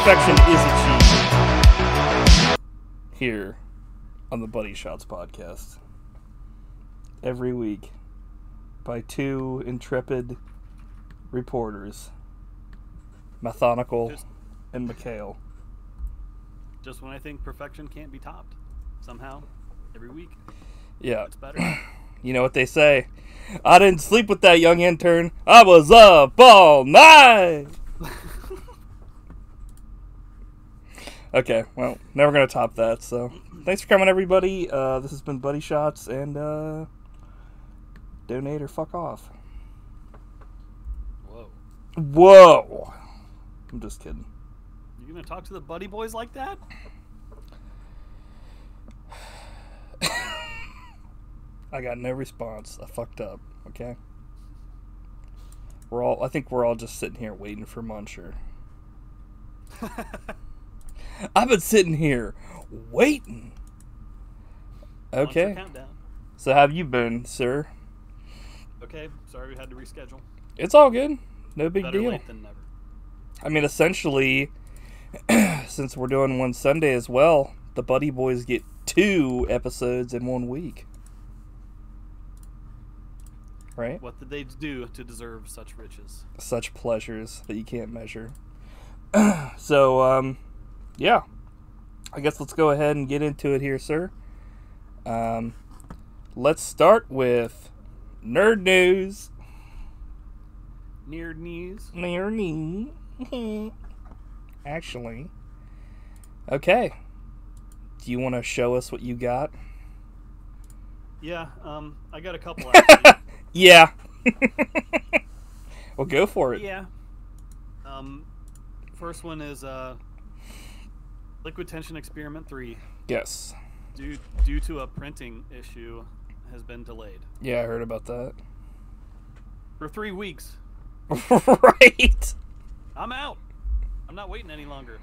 perfection is achieved here on the Buddy Shotz podcast every week by two intrepid reporters, Methodical and Mikhail. Just when I think perfection can't be topped, somehow, every week, yeah, it's better. You know what they say? I didn't sleep with that young intern. I was up all night. Okay, well, never gonna top that. So, thanks for coming, everybody. This has been Buddy Shotz, and donate or fuck off. Whoa! I'm just kidding. You gonna talk to the buddy boys like that? I got no response. I fucked up. Okay. I think we're all just sitting here waiting for Muncher. I've been sitting here waiting. Okay. Countdown. So how have you been, sir? Okay. Sorry we had to reschedule. It's all good. No big Better deal. late than never. I mean, essentially, since we're doing one Sunday as well, the Buddy Boys get 2 episodes in 1 week. Right? What did they do to deserve such riches? Such pleasures that you can't measure. So, yeah. I guess let's go ahead and get into it here, sir. Let's start with nerd news. Nerd news. Nerd news. Actually. Okay. Do you want to show us what you got? Yeah, I got a couple actually. Yeah. Well, go for it. Yeah. First one is Liquid Tension Experiment 3. Yes. Due to a printing issue, has been delayed. Yeah, I heard about that. For 3 weeks. Right. I'm out. I'm not waiting any longer.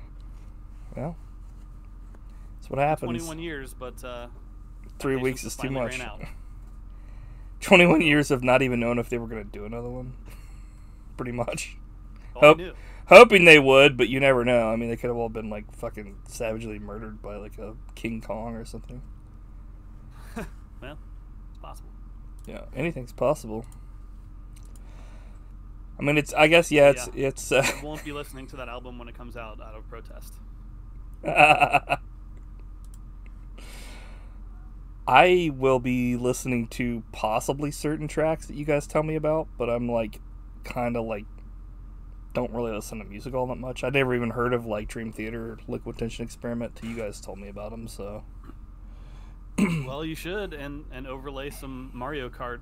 Well, that's what happens. 21 years, but 3 weeks is too much. Ran out. 21 years of not even knowing if they were going to do another one. Pretty much. Hoping they would, but you never know. I mean, they could have all been, like, fucking savagely murdered by, like, a King Kong or something. Well, it's possible. Yeah, anything's possible. I mean, I guess, yeah, it's I won't be listening to that album when it comes out of protest. I will be listening to possibly certain tracks that you guys tell me about, but I'm like, kind of like, don't really listen to music all that much. I never even heard of like Dream Theater, Liquid Tension Experiment till you guys told me about them. So, well, you should and overlay some Mario Kart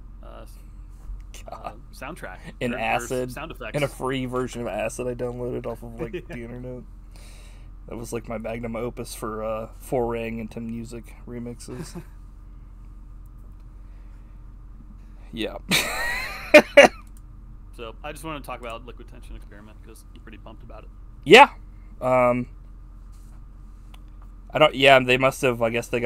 soundtrack in Acid, sound effects, in a free version of Acid I downloaded off of like the internet. That was like my magnum opus for foraying into music remixes. Yeah. So I just wanted to talk about Liquid Tension Experiment because I'm pretty pumped about it. Yeah. They must have. I guess they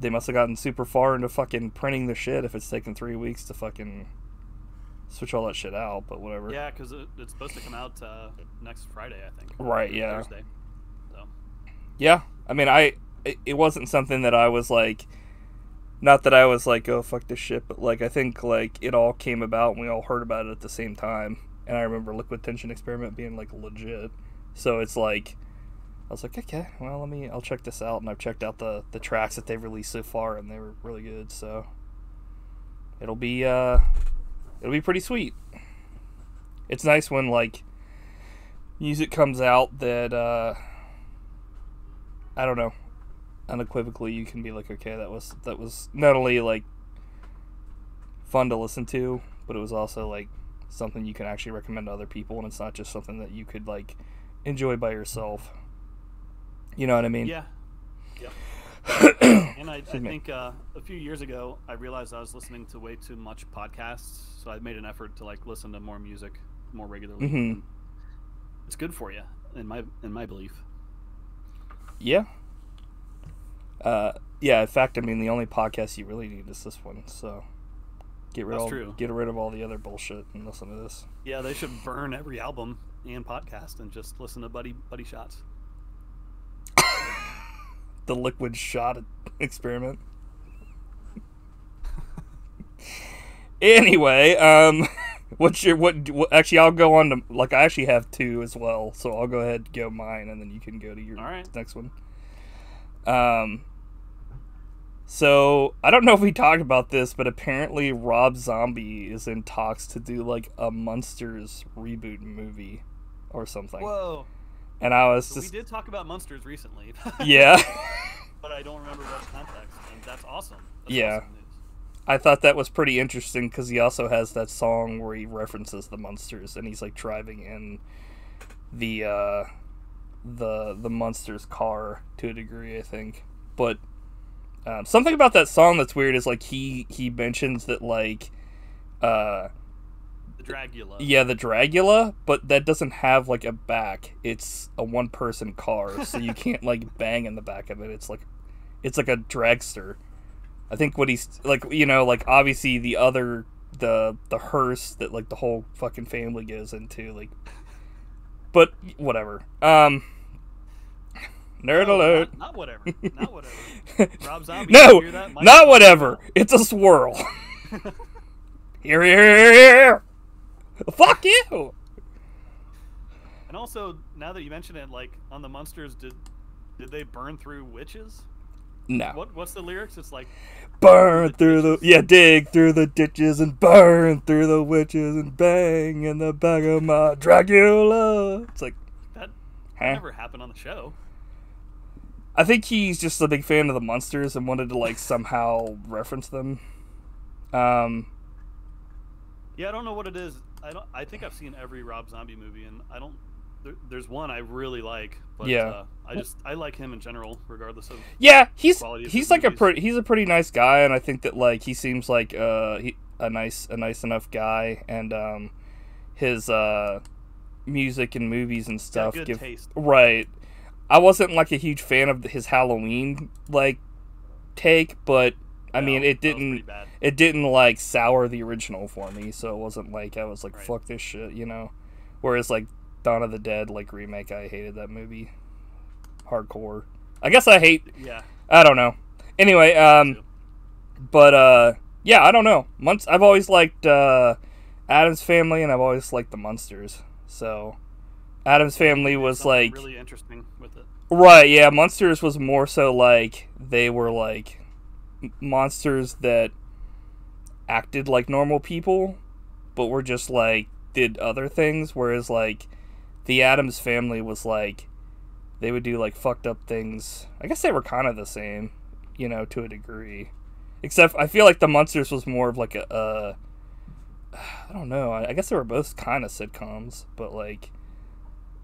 must have gotten super far into fucking printing the shit if it's taken 3 weeks to fucking switch all that shit out. But whatever. Yeah, because it's supposed to come out next Friday, I think. Right. Yeah. Thursday. So. Yeah. I mean, it wasn't something that I was like. Not that I was like, oh, fuck this shit, but like I think like it all came about and we all heard about it at the same time. And I remember Liquid Tension Experiment being like legit. So it's like, I was like, okay, well, I'll check this out. And I've checked out the tracks that they've released so far and they were really good. So it'll be pretty sweet. It's nice when like music comes out that, I don't know, unequivocally you can be like, okay, that was not only like fun to listen to, but it was also like something you can actually recommend to other people, and it's not just something that you could like enjoy by yourself. You know what I mean? Yeah. And I think a few years ago I realized I was listening to way too much podcasts, so I made an effort to like listen to more music more regularly. Mm-hmm. It's good for you, in my belief. Yeah. Yeah, in fact, I mean, the only podcast you really need is this one, so get rid of all the other bullshit and listen to this. Yeah, they should burn every album and podcast and just listen to Buddy Shotz. The liquid shot experiment. Anyway, what actually I'll go on to, like, I actually have two as well, so I'll go ahead and go mine and then you can go to your next one. So I don't know if we talked about this, but apparently Rob Zombie is in talks to do like a Munsters reboot movie or something. Whoa. And I was we did talk about Munsters recently. Yeah. But I don't remember what context, and that's awesome. That's yeah. Awesome news. I thought that was pretty interesting because he also has that song where he references the Munsters, and he's like driving in the Munsters car to a degree, I think. But something about that song that's weird is like he mentions that like the Dragula. Yeah, the Dragula, but that doesn't have like a back. It's a one-person car, so you can't like bang in the back of it. It's like a dragster. I think what he's like, you know, like obviously the hearse that like the whole fucking family goes into, like, but whatever. Nerd alert. Not whatever. Not whatever. Rob Zombie. No, not whatever. It's a swirl. Here. Fuck you. And also, now that you mention it, like on the Munsters, did they burn through witches? No. What's the lyrics? It's like burn through the dig through the ditches and burn through the witches and bang in the back of my Dracula. It's like that never happened on the show. I think he's just a big fan of the Munsters and wanted to like somehow reference them. Yeah, I don't know what it is. I think I've seen every Rob Zombie movie, and I don't. There's one I really like, but yeah. I like him in general, regardless of. Yeah, he's like movies. he's a pretty nice guy, and I think that like he seems like a nice enough guy, and his music and movies and stuff good taste. Right. I wasn't like a huge fan of his Halloween like take, but I mean it didn't like sour the original for me, so it wasn't like I was like fuck this shit, you know. Whereas like Dawn of the Dead like remake, I hated that movie hardcore. I guess I don't know. Anyway, but yeah, I don't know. I've always liked Addams Family, and I've always liked the Munsters. So Addams Family was like really interesting with it. Right, yeah, Munsters was more so like they were like monsters that acted like normal people, but were just like did other things, whereas like the Addams Family was like they would do like fucked up things. I guess they were kind of the same, you know, to a degree. Except I feel like the Munsters was more of like I don't know. I guess they were both kind of sitcoms, but like,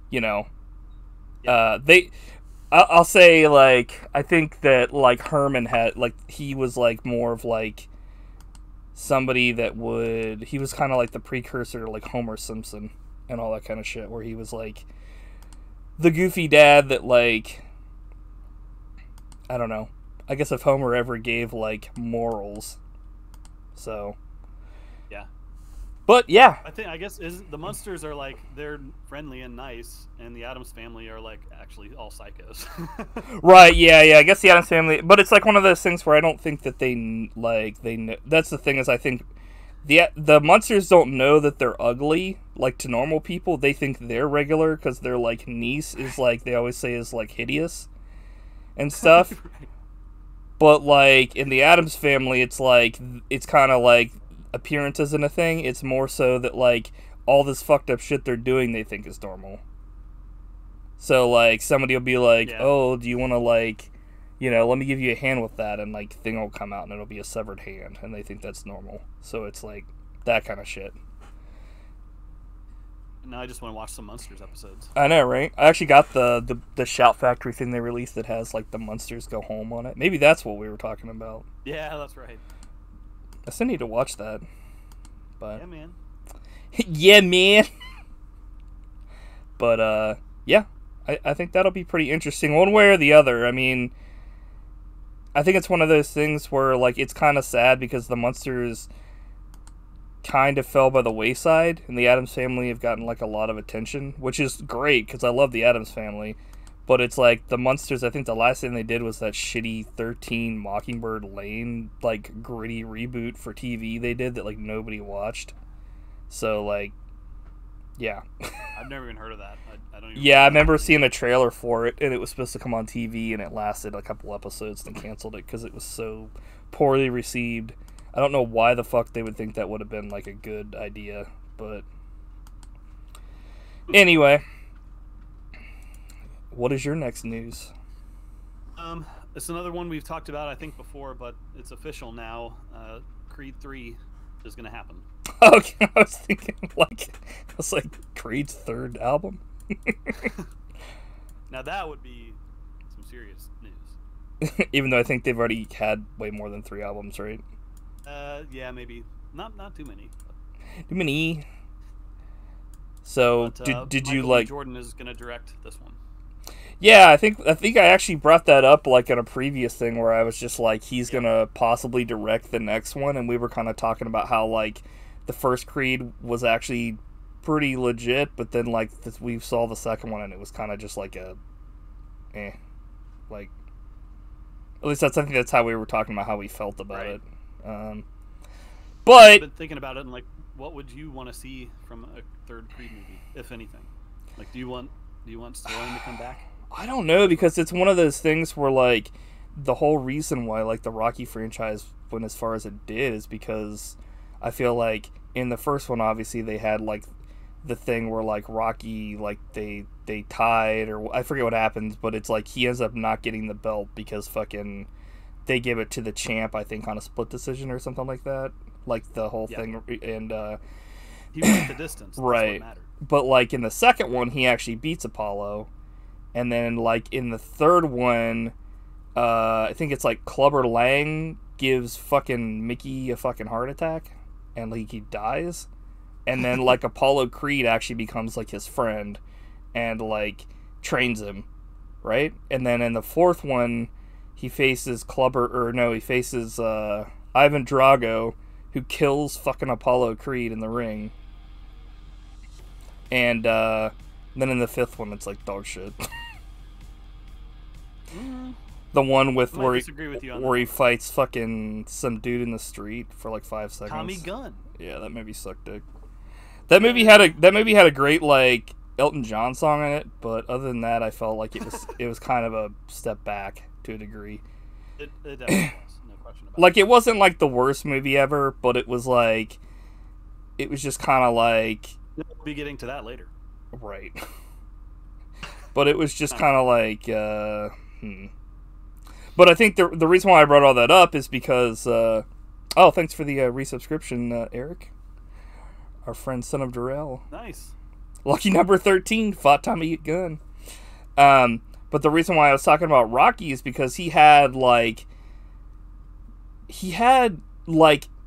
you know, I'll say like I think that like Herman had like he was like more of like somebody that he was kind of like the precursor to like Homer Simpson and all that kind of shit, where he was like the goofy dad that like I don't know. I guess if Homer ever gave like morals, so yeah. But yeah, I guess the Munsters are like they're friendly and nice, and the Addams Family are like actually all psychos. Right? Yeah. I guess the Addams Family, but it's like one of those things where I don't think that they know. That's the thing is I think the Munsters don't know that they're ugly like to normal people. They think they're regular because their like niece is like they always say is like hideous and stuff. Right. But like in the Addams Family, it's kind of like appearance isn't a thing. It's more so that like all this fucked up shit they're doing they think is normal. So like somebody will be like, oh, do you want to like, you know, let me give you a hand with that, and like thing will come out and it'll be a severed hand, and they think that's normal. So it's like that kind of shit. Now I just want to watch some Munsters episodes. I know, right? I actually got the Shout Factory thing they released that has like the Munsters Go Home on it. Maybe that's what we were talking about. Yeah, that's right. I still need to watch that. But yeah, man. Yeah, man. But yeah, I think that'll be pretty interesting one way or the other. I mean, I think it's one of those things where like it's kind of sad because the Munsters kind of fell by the wayside, and the Addams Family have gotten like a lot of attention, which is great because I love the Addams Family. But it's like the Munsters. I think the last thing they did was that shitty 13 Mockingbird Lane like gritty reboot for TV they did that like nobody watched. So like, yeah. I've never even heard of that. I don't even. Yeah, I remember seeing a trailer for it, and it was supposed to come on TV, and it lasted a couple episodes, then canceled it because it was so poorly received. I don't know why the fuck they would think that would have been like a good idea, but anyway. What is your next news? It's another one we've talked about, I think, before, but it's official now. Creed 3 is going to happen. Okay, I was thinking, like, Creed's third album? Now that would be some serious news. Even though I think they've already had way more than 3 albums, right? Yeah, maybe. Not too many. Too many. So, but, did Michael you, like... Jordan is going to direct this one. Yeah, I think I actually brought that up like in a previous thing where I was just like, he's gonna possibly direct the next one, and we were kind of talking about how like the first Creed was actually pretty legit, but then like we saw the second one and it was kind of just like like at least I think that's how we were talking about how we felt about it. But I've been thinking about it and like, what would you want to see from a third Creed movie, if anything? Like, do you want Stallone to come back? I don't know, because it's one of those things where, like, the whole reason why, like, the Rocky franchise went as far as it did is because I feel like in the first one, obviously, they had, like, the thing where, like, Rocky, like, they tied, or I forget what happens, but it's like he ends up not getting the belt because fucking they give it to the champ, I think, on a split decision or something like that. Like, the whole thing, and, he went the distance. Right. But, like, in the second one, he actually beats Apollo. And then, like, in the third one, I think it's, like, Clubber Lang gives fucking Mickey a fucking heart attack. And, like, he dies. And then, like, Apollo Creed actually becomes, like, his friend. And, like, trains him. Right? And then in the fourth one, he faces Ivan Drago, who kills fucking Apollo Creed in the ring. And, then in the fifth one, it's like dog shit. The one with where he fights fucking some dude in the street for like 5 seconds. Tommy Gunn. Yeah, that movie sucked dick. That movie had a great like Elton John song in it, but other than that, I felt like it was kind of a step back to a degree. It definitely was, no question about it. Like, it wasn't like the worst movie ever, but it was like, it was just kind of like. We'll be getting to that later. Right. But it was just kind of like, But I think the reason why I brought all that up is because, thanks for the resubscription, Eric. Our friend, son of Darrell. Nice. Lucky number 13, fought Tommy Gunn. But the reason why I was talking about Rocky is because he had, like,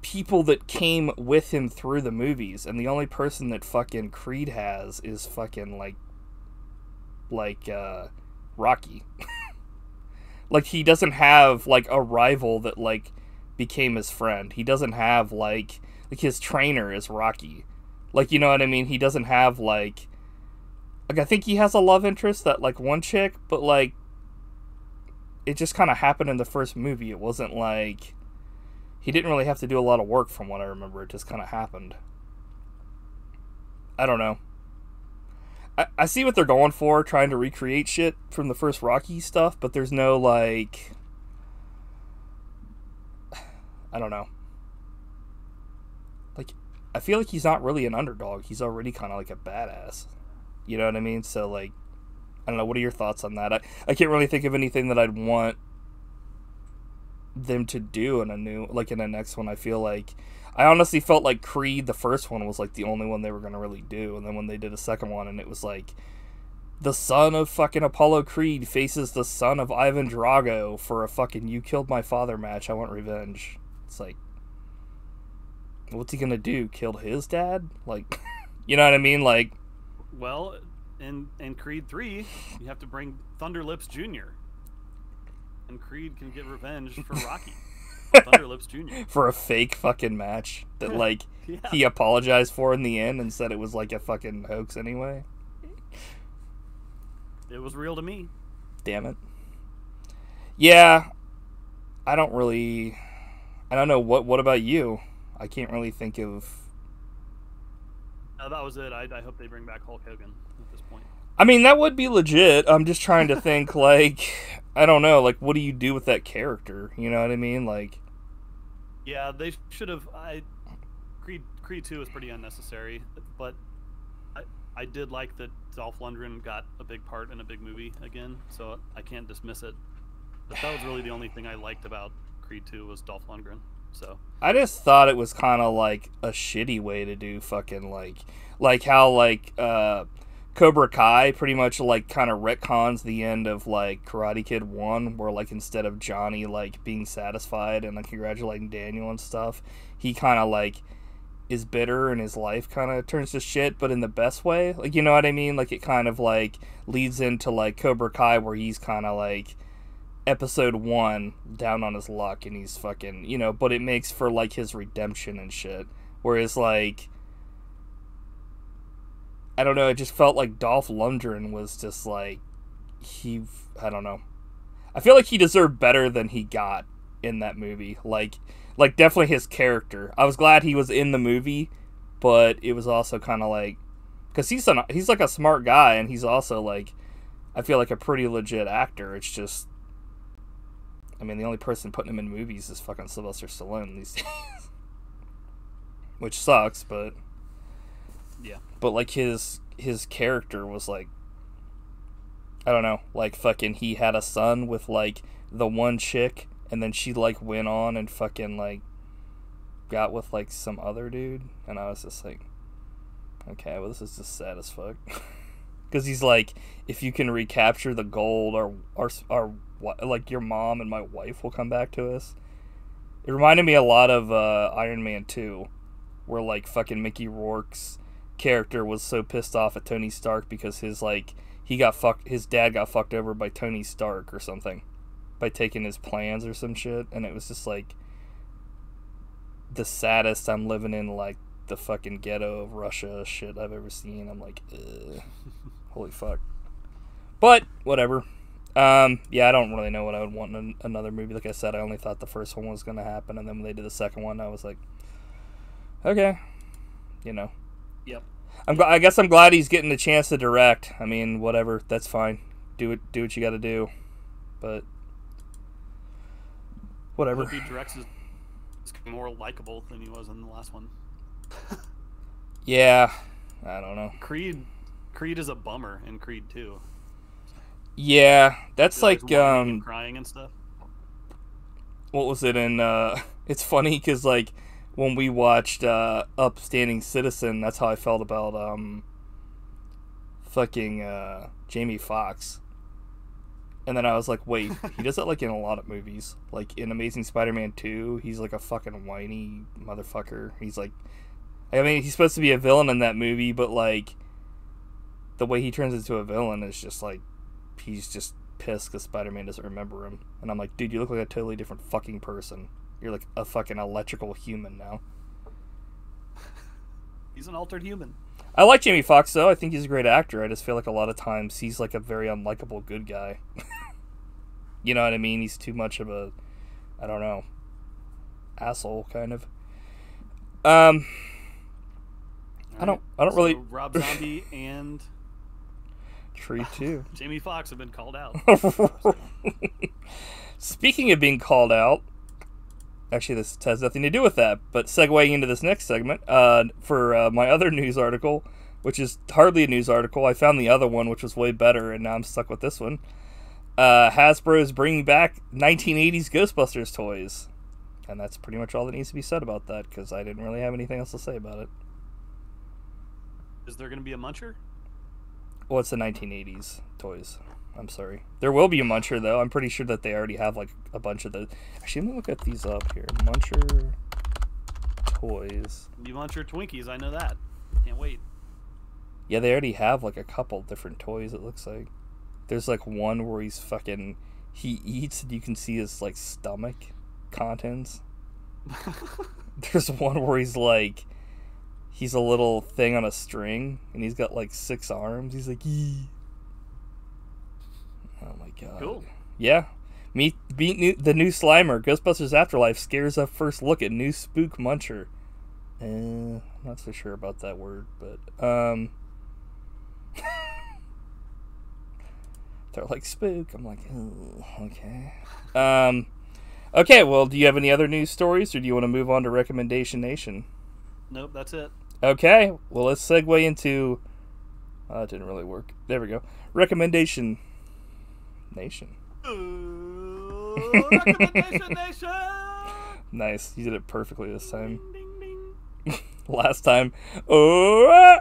people that came with him through the movies, and the only person that fucking Creed has is fucking like Rocky. Like, he doesn't have like a rival that like became his friend. He doesn't have like his trainer is Rocky. Like, you know what I mean? He doesn't have like I think he has a love interest, that like one chick, but like it just kind of happened in the first movie. It wasn't like he didn't really have to do a lot of work from what I remember. It just kind of happened. I don't know. I see what they're going for, trying to recreate shit from the first Rocky stuff, but there's no, like... I don't know. Like, I feel like he's not really an underdog. He's already kind of like a badass. You know what I mean? So, like, I don't know. What are your thoughts on that? I can't really think of anything that I'd want them to do in the next one. I feel like I honestly felt like Creed, the first one, was like the only one they were gonna really do, and then when they did a second one and it was like the son of fucking Apollo Creed faces the son of Ivan Drago for a fucking you killed my father match, I want revenge. It's like, what's he gonna do? Kill his dad? Like, you know what I mean? Like, well, in Creed 3, you have to bring Thunderlips Jr. and Creed can get revenge for Rocky. Thunderlips Jr. for a fake fucking match that like Yeah. he apologized for in the end and said it was like a fucking hoax anyway. It was real to me. Damn it. Yeah, I don't know what about you? I can't really think of. That was it. I hope they bring back Hulk Hogan at this point. I mean, that would be legit. I'm just trying to think, like, I don't know, like, what do you do with that character? You know what I mean? Like, yeah, they should have. Creed 2 is pretty unnecessary, but I did like that Dolph Lundgren got a big part in a big movie again, so I can't dismiss it. But that was really the only thing I liked about Creed 2 was Dolph Lundgren. So I just thought it was kind of like a shitty way to do fucking like how like Cobra Kai pretty much like kind of retcons the end of like Karate Kid 1, where like instead of Johnny like being satisfied and like congratulating Daniel and stuff, he kind of like is bitter and his life kind of turns to shit, but in the best way. Like, you know what I mean? Like, it kind of like leads into like Cobra Kai, where he's kind of like episode 1 down on his luck and he's fucking, you know, but it makes for like his redemption and shit. Whereas like, I don't know, it just felt like Dolph Lundgren was just like, I don't know. I feel like he deserved better than he got in that movie. Like definitely his character. I was glad he was in the movie, but it was also kind of like, because he's like a smart guy, and he's also like, I feel like a pretty legit actor. It's just, I mean, the only person putting him in movies is fucking Sylvester Stallone these days, which sucks. But yeah, but like his character was like, I don't know, like fucking he had a son with like the one chick. And then she, like, went on and fucking, like, got with, like, some other dude. And I was just like, okay, well, this is just sad as fuck. Because he's like, if you can recapture the gold, our like, your mom and my wife will come back to us. It reminded me a lot of Iron Man 2. Where, like, fucking Mickey Rourke's character was so pissed off at Tony Stark because his, like, his dad got fucked over by Tony Stark or something. By taking his plans or some shit, and it was just like the saddest I'm living in like the fucking ghetto of Russia shit I've ever seen. I'm like, ugh. Holy fuck. But whatever. Yeah, I don't really know what I would want in another movie. Like I said, I only thought the first one was gonna happen, and then when they did the second one, I was like, okay, you know. Yep. I guess I'm glad he's getting a chance to direct. I mean, whatever, that's fine. Do what you got to do, but. Whatever. I hope he directs is more likable than he was in the last one. Yeah, I don't know. Creed is a bummer in Creed 2. Yeah, that's like and crying and stuff. What was it in? It's funny because like when we watched Upstanding Citizen, that's how I felt about fucking Jamie Foxx. And then I was like, wait, he does that, like, in a lot of movies. Like, in Amazing Spider-Man 2, he's, like, a fucking whiny motherfucker. He's, like... I mean, he's supposed to be a villain in that movie, but, like... The way he turns into a villain is just, like... He's just pissed because Spider-Man doesn't remember him. And I'm like, dude, you look like a totally different fucking person. You're, like, a fucking electrical human now. He's an altered human. I like Jamie Foxx, though. I think he's a great actor. I just feel like a lot of times he's, like, a very unlikable good guy. You know what I mean? He's too much of a, I don't know, asshole, kind of. I don't really... Rob Zombie and... Creed 2. Jamie Foxx have been called out. Speaking of being called out, actually, this has nothing to do with that, but segueing into this next segment, for my other news article, which is hardly a news article, I found the other one, which was way better, and now I'm stuck with this one. Hasbro is bringing back 1980s Ghostbusters toys. And that's pretty much all that needs to be said about that, because I didn't really have anything else to say about it. Is there going to be a muncher? Well, it's the 1980s toys. I'm sorry. There will be a muncher, though. I'm pretty sure that they already have, like, a bunch of the... Actually, let me look at these up here. Muncher toys. You muncher Twinkies, I know that. Can't wait. Yeah, they already have, like, a couple different toys, it looks like. There's, like, one where he's fucking... He eats and you can see his, like, stomach contents. There's one where he's like, he's a little thing on a string, and he's got like 6 arms. He's like, yee. Oh my god. Cool. Yeah. Meet the new Slimer. Ghostbusters Afterlife scares up first look at new spook muncher. I'm not so sure about that word, but they're like spook. I'm like, oh, okay. Okay, well, do you have any other news stories, or do you want to move on to Recommendation Nation? Nope, that's it. Okay, well, let's segue into... it didn't really work. There we go. Recommendation Nation. Recommendation Nation! Nice. You did it perfectly this time. Ding, ding, ding. Last time. Oh!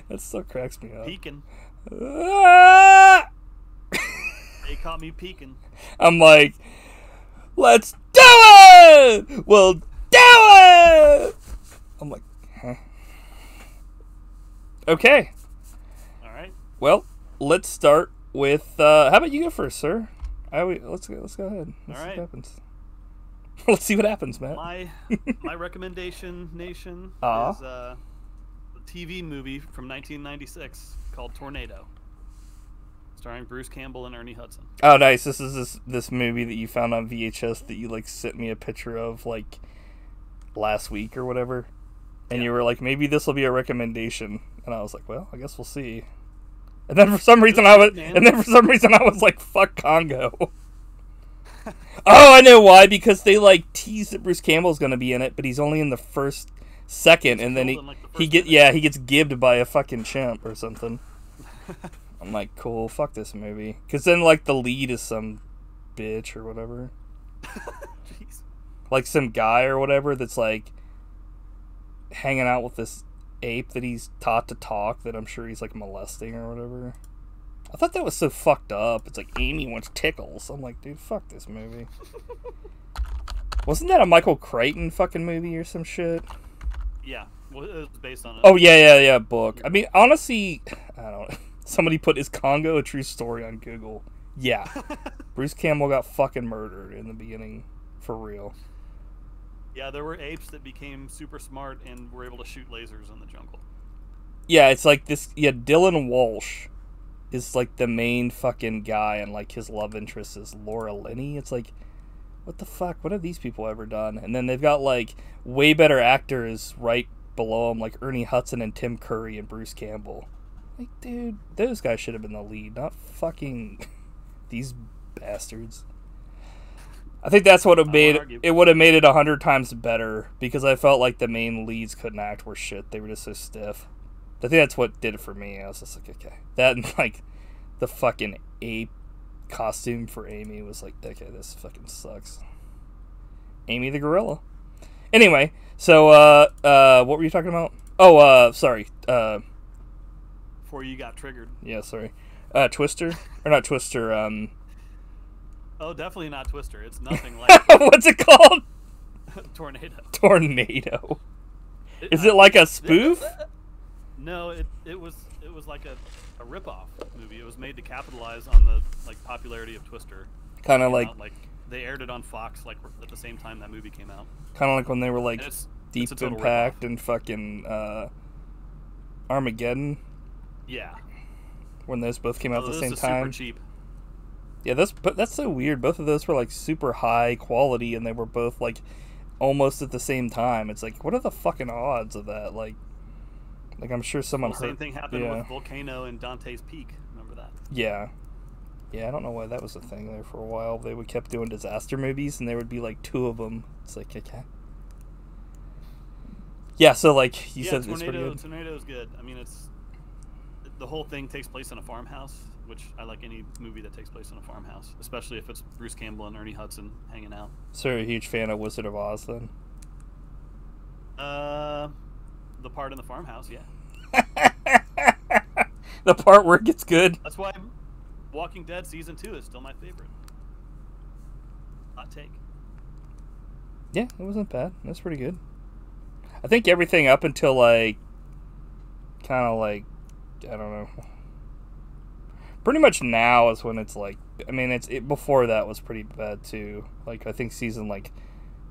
That still cracks me up. Peeking. Ah! They caught me peeking. I'm like, let's do it! We'll do it! I'm like, huh? Okay. All right. Well, let's start with, how about you go first, sir? Let's go ahead. Let's see what happens. Let's see what happens, Matt. My recommendation nation is a TV movie from 1996 called Tornado, starring Bruce Campbell and Ernie Hudson. Oh, nice. This is this movie that you found on VHS that you like sent me a picture of like last week or whatever, and you were like, maybe this will be a recommendation, and I was like, well, I guess we'll see. And then for some reason I was like, fuck Congo. Oh, I know why, because they like teased that Bruce Campbell's gonna be in it, but he's only in the first second, and then he gets gibbed by a fucking chimp or something. I'm like, cool, fuck this movie, because then like the lead is some bitch or whatever. Jeez. Like some guy or whatever that's like hanging out with this ape that he's taught to talk, that I'm sure he's like molesting or whatever. I thought that was so fucked up. It's like Amy wants tickles. I'm like, dude, fuck this movie. Wasn't that a Michael Crichton fucking movie or some shit? Yeah, well, it was based on. Oh yeah, book. I mean, honestly, I don't know. Somebody put, is Congo a true story on Google? Yeah. Bruce Campbell got fucking murdered in the beginning, for real. Yeah, there were apes that became super smart and were able to shoot lasers in the jungle. Yeah, it's like this. Yeah, Dylan Walsh is like the main fucking guy, and like his love interest is Laura Linney. It's like, what the fuck? What have these people ever done? And then they've got like way better actors right below them, like Ernie Hudson and Tim Curry and Bruce Campbell. Like, dude, those guys should have been the lead, not fucking these bastards. I think that's what would have made it 100 times better, because I felt like the main leads couldn't act worth shit. They were just so stiff. I think that's what did it for me. I was just like, okay. That and like the fucking ape costume for Amy was like, okay, this fucking sucks. Amy the gorilla. Anyway, so what were you talking about? Oh, sorry. Before you got triggered. Yeah, sorry. Twister? Or not Twister, Oh, definitely not Twister. It's nothing like what's it called? Tornado. Tornado. Is it like a spoof? No, it was like a ripoff movie. It was made to capitalize on the like popularity of Twister. Kind of like they aired it on Fox like at the same time that movie came out. Kind of like when they were like Deep Impact and fucking Armageddon. Yeah. When those both came out at the same time. Super cheap. Yeah, that's so weird. Both of those were like super high quality, and they were both like almost at the same time. It's like, what are the fucking odds of that? Like I'm sure someone Same thing happened with Volcano and Dante's Peak. Remember that? Yeah. Yeah, I don't know why that was a thing there for a while. They would kept doing disaster movies, and there would be like 2 of them. It's like, okay. Yeah, so like you said, it's pretty good. Tornado's good. I mean, the whole thing takes place in a farmhouse, which I like any movie that takes place in a farmhouse, especially if it's Bruce Campbell and Ernie Hudson hanging out. So you're a huge fan of Wizard of Oz, then? The part in the farmhouse, yeah. The part where it gets good. That's why Walking Dead Season 2 is still my favorite. Hot take. Yeah, it wasn't bad. That's pretty good. I think everything up until like, kind of like, I don't know. Pretty much now is when it's like I mean, before that was pretty bad too. Like I think season like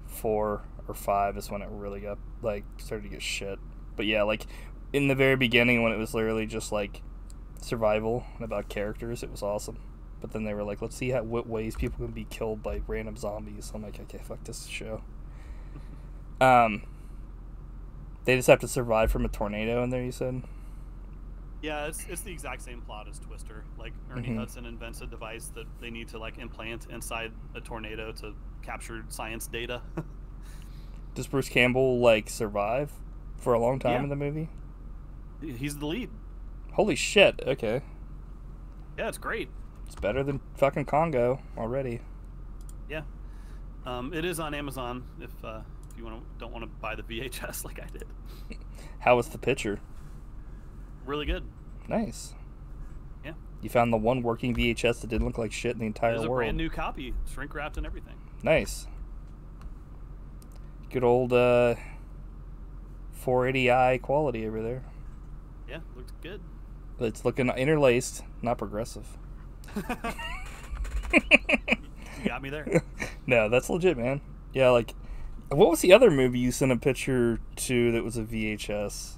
4 or 5 is when it really got like started to get shit. But yeah, like in the very beginning when it was literally just like survival and about characters, it was awesome. But then they were like, let's see what ways people can be killed by random zombies. I'm like, okay, fuck this show. They just have to survive from a tornado in there, you said? Yeah, it's the exact same plot as Twister. Like Ernie Hudson invents a device that they need to like implant inside a tornado to capture science data. Does Bruce Campbell like survive for a long time in the movie? He's the lead. Holy shit! Okay. Yeah, it's great. It's better than fucking Congo already. Yeah. It is on Amazon if you don't want to buy the VHS like I did. How was the picture? Really good. Nice. Yeah. You found the one working VHS that didn't look like shit in the entire world. It was a brand new copy, shrink wrapped and everything. Nice. Good old 480i quality over there. Yeah, looks good. It's looking interlaced, not progressive. You got me there. No, that's legit, man. Yeah, like, what was the other movie you sent a picture to that was a VHS?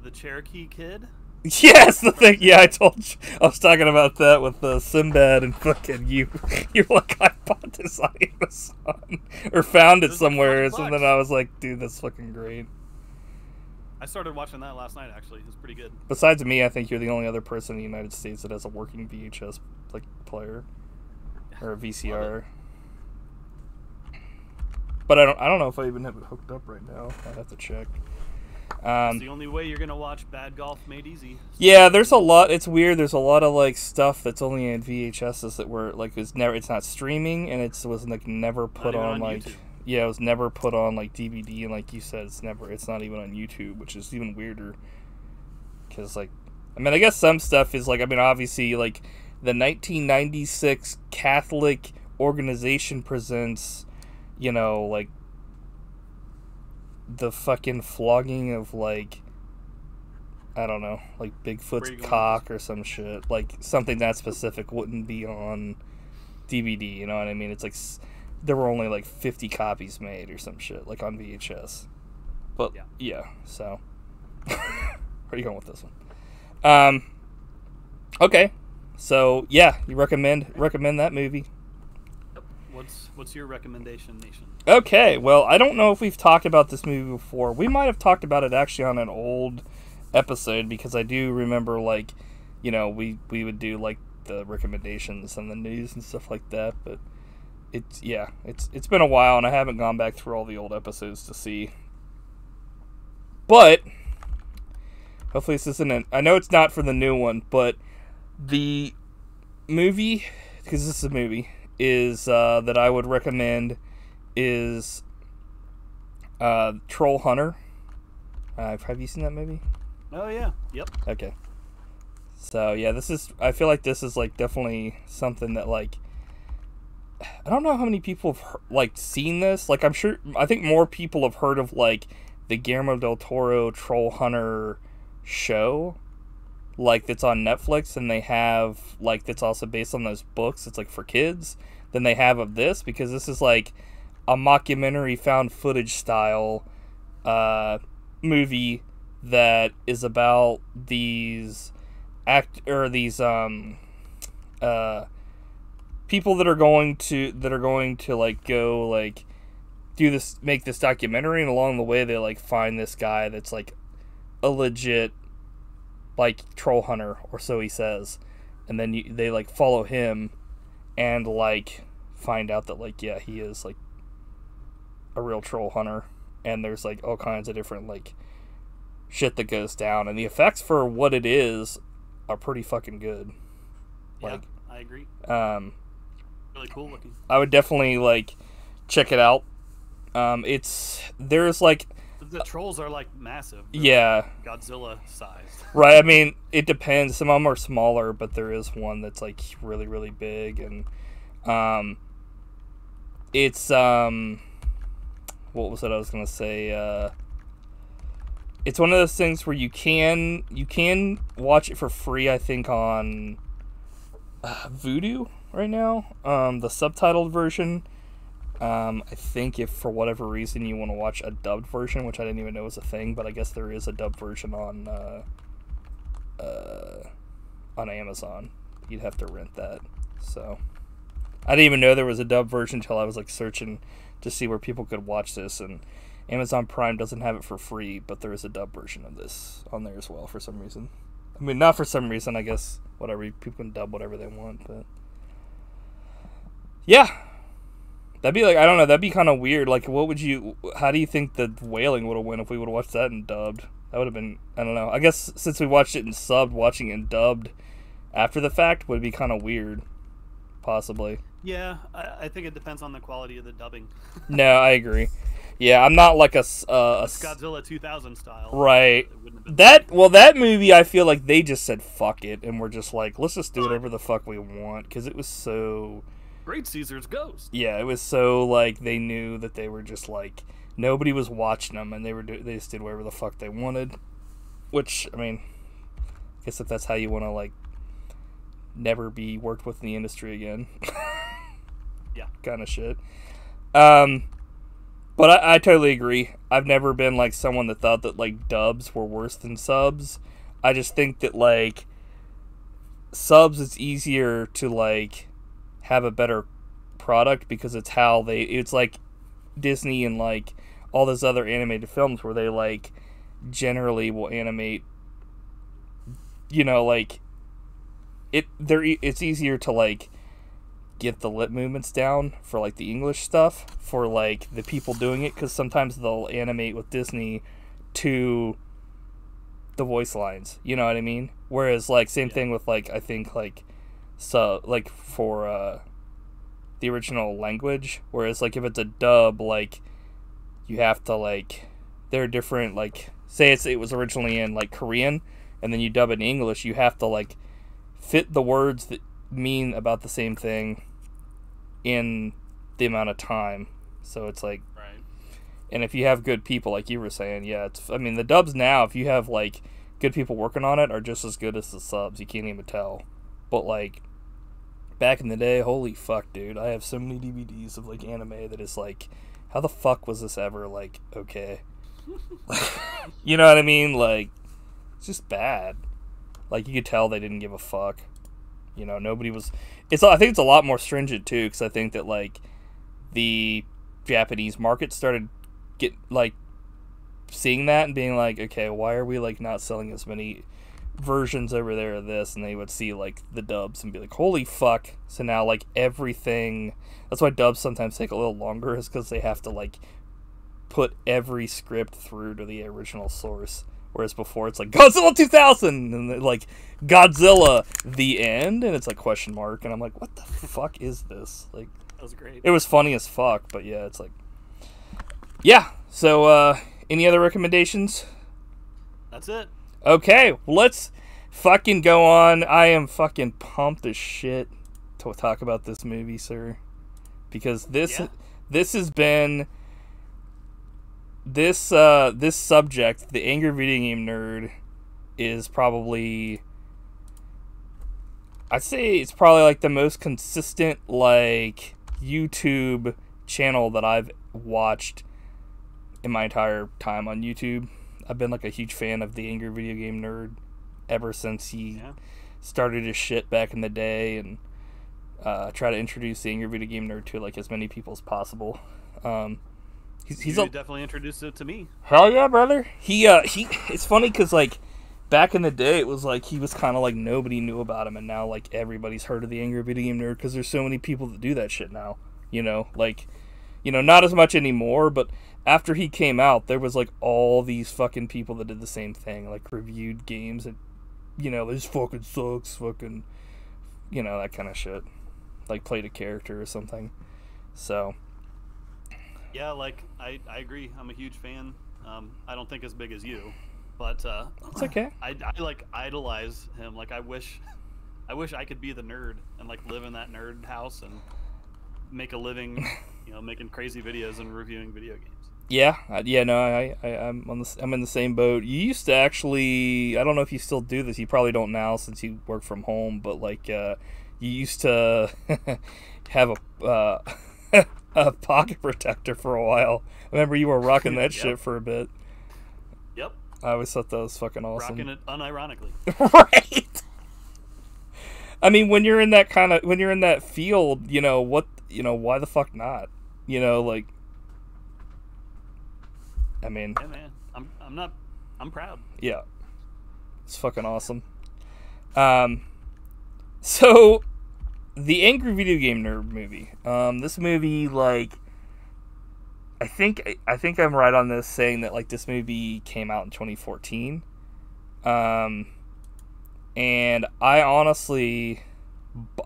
The Cherokee Kid? Yes, the thing. Yeah, I told you. I was talking about that with Sinbad and fucking you. You're like, I bought this on Amazon. Or found it somewhere. And then I was like, dude, that's fucking great. I started watching that last night, actually. It was pretty good. Besides me, I think you're the only other person in the United States that has a working VHS like player. Or a VCR. But I don't know if I even have it hooked up right now. I'd have to check. It's the only way you're gonna watch Bad Golf Made Easy. Yeah, there's a lot. It's weird. There's a lot of like stuff that's only in VHSs that were like it's not streaming and it was like never put on like YouTube. Yeah, it was never put on like DVD and like you said, it's not even on YouTube, which is even weirder. Because like, I mean, I guess some stuff is like, I mean, obviously like the 1996 Catholic organization presents, you know, like the fucking flogging of like I don't know, like Bigfoot's cock or some shit. Like something that specific wouldn't be on DVD, you know what I mean? It's like there were only like 50 copies made or some shit like on VHS. But yeah, so where are you going with this one? Okay. So, yeah, you recommend that movie. What's your recommendation, Nation? Okay, well, I don't know if we've talked about this movie before. We might have talked about it actually on an old episode because I do remember, like, you know, we would do, like, the recommendations and the news and stuff like that, but it's been a while and I haven't gone back through all the old episodes to see. But hopefully this isn't I know it's not for the new one, but the movie, because this is a movie, is that I would recommend is Troll Hunter. Have you seen that movie? Oh yeah, yep. Okay. So yeah, I feel like this is like definitely something that like I don't know how many people have like seen this. Like I think more people have heard of like the Guillermo del Toro Troll Hunter show, like that's on Netflix, and they have like that's also based on those books. It's like for kids. Than they have of this, because this is like a mockumentary found footage style movie that is about these people that are going to like go like make this documentary, and along the way they like find this guy that's like a legit like troll hunter, or so he says, and then they like follow him and like find out that like yeah, he is like a real troll hunter, and there's like all kinds of different like shit that goes down, and the effects for what it is are pretty fucking good. Like, yeah, I agree. Really cool looking. I would definitely like check it out. There's like the trolls are like massive. They're Godzilla sized. Right. I mean, it depends. Some of them are smaller, but there is one that's like really, really big, and it's what was it I was gonna say? It's one of those things where you can watch it for free. I think on Voodoo right now. The subtitled version. I think if for whatever reason you want to watch a dubbed version, which I didn't even know was a thing, but I guess there is a dubbed version on Amazon. You'd have to rent that. So I didn't even know there was a dubbed version until I was like searching to see where people could watch this, and Amazon Prime doesn't have it for free, but there is a dubbed version of this on there as well for some reason. I mean, not for some reason, I guess. Whatever, people can dub whatever they want, but yeah, that'd be like, I don't know, that'd be kind of weird. Like, how do you think the Wailing would have went if we would have watched that in dubbed? That would have been, I don't know. I guess since we watched it in subbed, watching it in dubbed after the fact would be kind of weird, possibly. Yeah, I think it depends on the quality of the dubbing. No, I agree. Yeah, I'm not like It's Godzilla 2000 style. Right. That movie, I feel like they just said fuck it, and we're just like, let's just do whatever the fuck we want, because it was so... Great Caesar's Ghost. Yeah, it was so, like, they knew that they were just, like, nobody was watching them, and they just did whatever the fuck they wanted. Which, I mean, I guess if that's how you want to, like, never be worked with in the industry again. Yeah. Kind of shit. But I totally agree. I've never been, like, someone that thought that, like, dubs were worse than subs. I just think that, like, subs, it's easier to, like, have a better product because it's how it's like Disney and, like, all those other animated films where they, like, generally will animate, you know, like, it's easier to, like, get the lip movements down for, like, the English stuff for, like, the people doing it, because sometimes they'll animate with Disney to the voice lines, you know what I mean? Whereas, like, same thing with, like, I think, like, so, like, for the original language, whereas, like, if it's a dub, like, you have to, like, there are different, like, say it was originally in, like, Korean, and then you dub it in English, you have to, like, fit the words that mean about the same thing in the amount of time. So it's like, right. And if you have good people, like you were saying, yeah, I mean, the dubs now, if you have, like, good people working on it, are just as good as the subs. You can't even tell. But, like, back in the day, holy fuck, dude, I have so many DVDs of, like, anime that is like, how the fuck was this ever, like, okay? You know what I mean? Like, it's just bad. Like, you could tell they didn't give a fuck. You know, nobody was... I think it's a lot more stringent, too, because I think that, like, the Japanese market started seeing that and being like, okay, why are we, like, not selling as many versions over there of this? And they would see, like, the dubs and be like, holy fuck. So now, like, everything... That's why dubs sometimes take a little longer, is because they have to, like, put every script through to the original source. Whereas before it's like Godzilla 2000 and then, like, Godzilla the end, and it's like question mark, and I'm like, what the fuck is this? Like, that was great. It was funny as fuck, but yeah, it's like, yeah. So any other recommendations? That's it. Okay, well, let's fucking go on. I am fucking pumped as shit to talk about this movie, sir, because this has been. This subject, the angry video game nerd, is probably, I'd say it's probably, like, the most consistent, like, YouTube channel that I've watched in my entire time on YouTube. I've been, like, a huge fan of the angry video game nerd ever since he started his shit back in the day, and try to introduce the angry video game nerd to, like, as many people as possible. He's definitely introduced it to me. Hell yeah, brother. He it's funny because, like, back in the day, it was like he was kind of like nobody knew about him, and now, like, everybody's heard of the angry video game nerd because there's so many people that do that shit now. You know, like, you know, not as much anymore, but after he came out, there was, like, all these fucking people that did the same thing, like, reviewed games and, you know, this fucking sucks, fucking, you know, that kind of shit. Like, played a character or something. So... Yeah, like, I agree. I'm a huge fan. I don't think as big as you, but it's okay. I like idolize him. Like, I wish I could be the nerd and, like, live in that nerd house and make a living, you know, making crazy videos and reviewing video games. Yeah, no, I'm in the same boat. You used to actually, I don't know if you still do this. You probably don't now since you work from home, but, like, you you used to have a pocket protector for a while. I remember you were rocking that shit for a bit. Yep. I always thought that was fucking awesome. Rocking it unironically. Right. I mean, when you're in that field, why the fuck not? Like, I mean, yeah, man. I'm proud. Yeah. It's fucking awesome. So the Angry Video Game Nerd movie. This movie, like, I think I'm right on this saying that, like, this movie came out in 2014. And I honestly,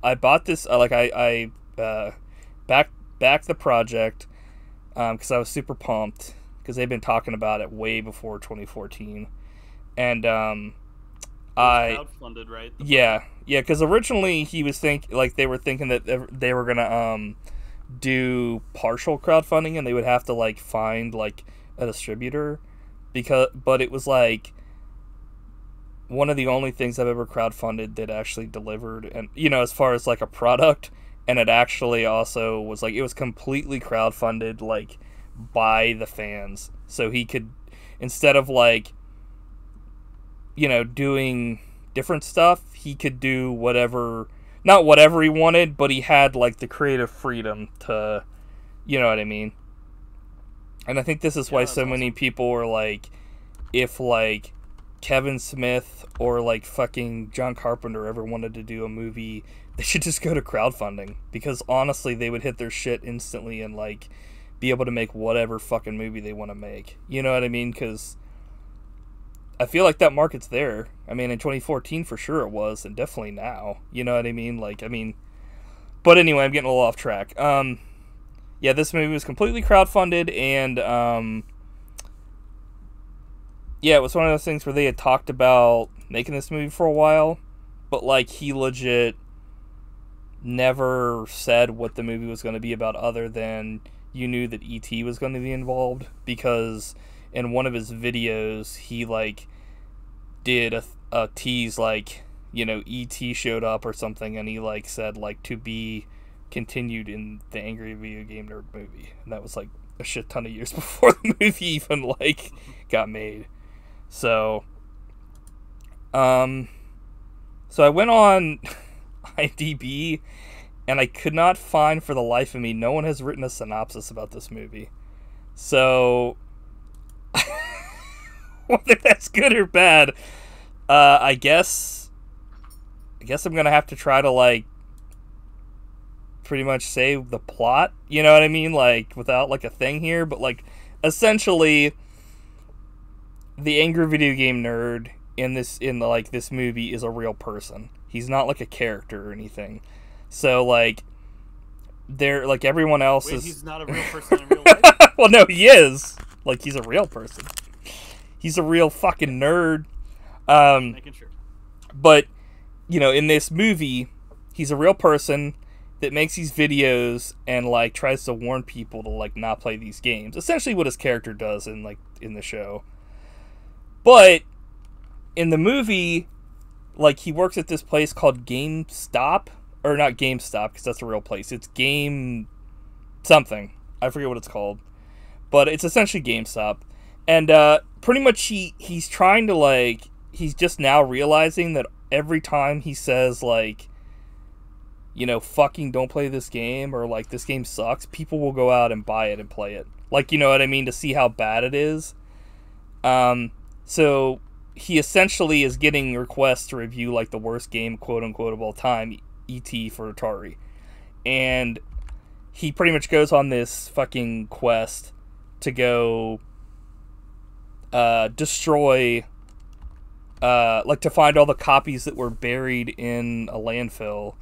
I bought this, I backed the project, because I was super pumped, because they've been talking about it way before 2014. And, crowdfunded, right? Yeah, because originally they were thinking that they were gonna do partial crowdfunding, and they would have to like find like a distributor, but it was like one of the only things I've ever crowdfunded that actually delivered, and as far as like a product, and it actually also was like, it was completely crowdfunded like by the fans, so he could, instead of like doing different stuff, he could do not whatever he wanted, but he had like the creative freedom to, you know what I mean? And I think this is why so many people are like, if like Kevin Smith or like fucking John Carpenter ever wanted to do a movie, they should just go to crowdfunding, because honestly they would hit their shit instantly and like be able to make whatever fucking movie they want to make. You know what I mean? Because I feel like that market's there. I mean, in 2014 for sure it was, and definitely now. You know what I mean? Like, but anyway, I'm getting a little off track. Yeah, this movie was completely crowdfunded, and yeah, it was one of those things where they had talked about making this movie for a while, but like he legit never said what the movie was going to be about, other than you knew that E.T. was going to be involved, because in one of his videos, he like did a tease, like, E.T. showed up or something, and he like said like to be continued in the Angry Video Game Nerd movie, and that was like a shit ton of years before the movie even like got made. So I went on IMDb, and I could not find for the life of me, no one has written a synopsis about this movie. So whether that's good or bad, I guess I'm gonna have to try to like pretty much say the plot, you know what I mean, like without like a thing here, but like essentially the Angry Video Game Nerd in this movie is a real person. He's not like a character or anything. So like they're like everyone else is. He's not a real person in real life? Well, no, he is. Like, he's a real person. He's a real fucking nerd. Making sure. But, in this movie, he's a real person that makes these videos and, like, tries to warn people to, like, not play these games. Essentially what his character does in the show. But, in the movie, like, he works at this place called GameStop. Or not GameStop, because that's a real place. It's Game something. I forget what it's called. But it's essentially GameStop. And pretty much he's trying to, like, he's just now realizing that every time he says, like, fucking don't play this game, or, like, this game sucks, people will go out and buy it and play it. Like, you know what I mean? To see how bad it is. So he essentially is getting requests to review, like, the worst game, quote-unquote, of all time, E.T. for Atari. And he pretty much goes on this fucking quest to go destroy, like, to find all the copies that were buried in a landfill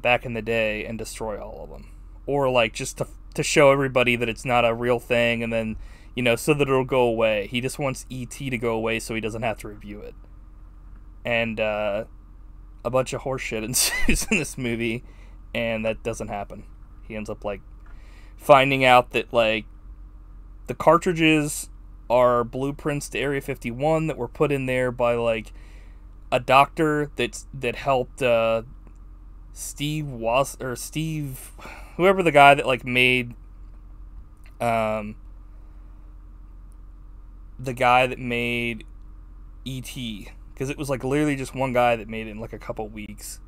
back in the day and destroy all of them. Or, like, just to show everybody that it's not a real thing, and then, so that it'll go away. He just wants E.T. to go away so he doesn't have to review it. And a bunch of horseshit ensues in this movie, and that doesn't happen. He ends up, like, finding out that, like, the cartridges are blueprints to Area 51 that were put in there by, like, a doctor that helped whoever the guy that like made the guy that made E.T., because it was like literally just one guy that made it in like a couple weeks,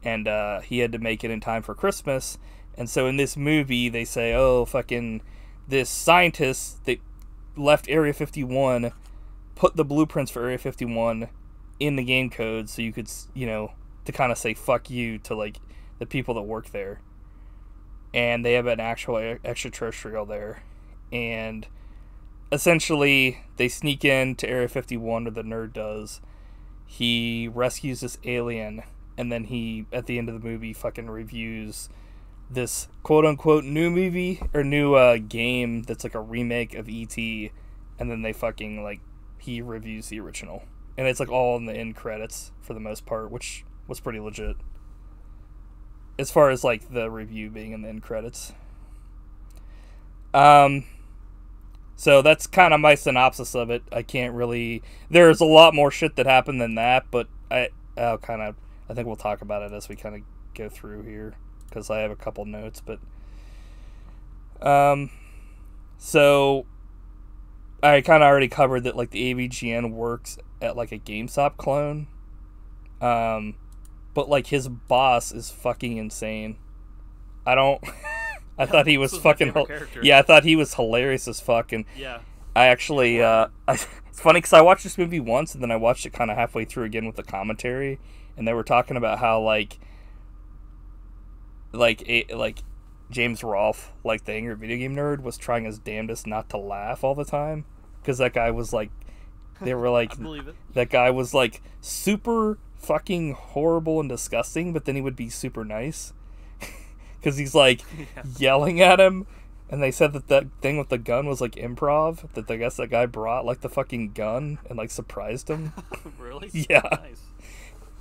and he had to make it in time for Christmas. And so in this movie they say, oh, fucking this scientist that left Area 51 put the blueprints for Area 51 in the game code so you could, you know, to kind of say fuck you to like the people that work there. And they have an actual extraterrestrial there, and essentially they sneak into Area 51, or the nerd does. He rescues this alien, and then he, at the end of the movie, fucking reviews this quote-unquote new movie, or new game that's like a remake of E.T., and then they fucking, like, he reviews the original. And it's like all in the end credits, for the most part, which was pretty legit. As far as, like, the review being in the end credits. So that's kind of my synopsis of it. I can't really... There's a lot more shit that happened than that, but I think we'll talk about it as we kind of go through here, because I have a couple notes, but... So... I kind of already covered that, like, the AVGN works at, like, a GameStop clone. But, like, his boss is fucking insane. I thought he was fucking... Yeah, I thought he was hilarious as fuck, and... Yeah. I actually... it's funny, because I watched this movie once, and then I watched it kind of halfway through again with the commentary, and they were talking about how, like James Rolfe, like the Angry Video Game Nerd, was trying his damnedest not to laugh all the time, because that guy was like, they were like, I believe it. That guy was like super fucking horrible and disgusting, but then he would be super nice, because he's like yelling at him, and they said that thing with the gun was like improv, that I guess that guy brought like the fucking gun and like surprised him. Really? Yeah. Nice.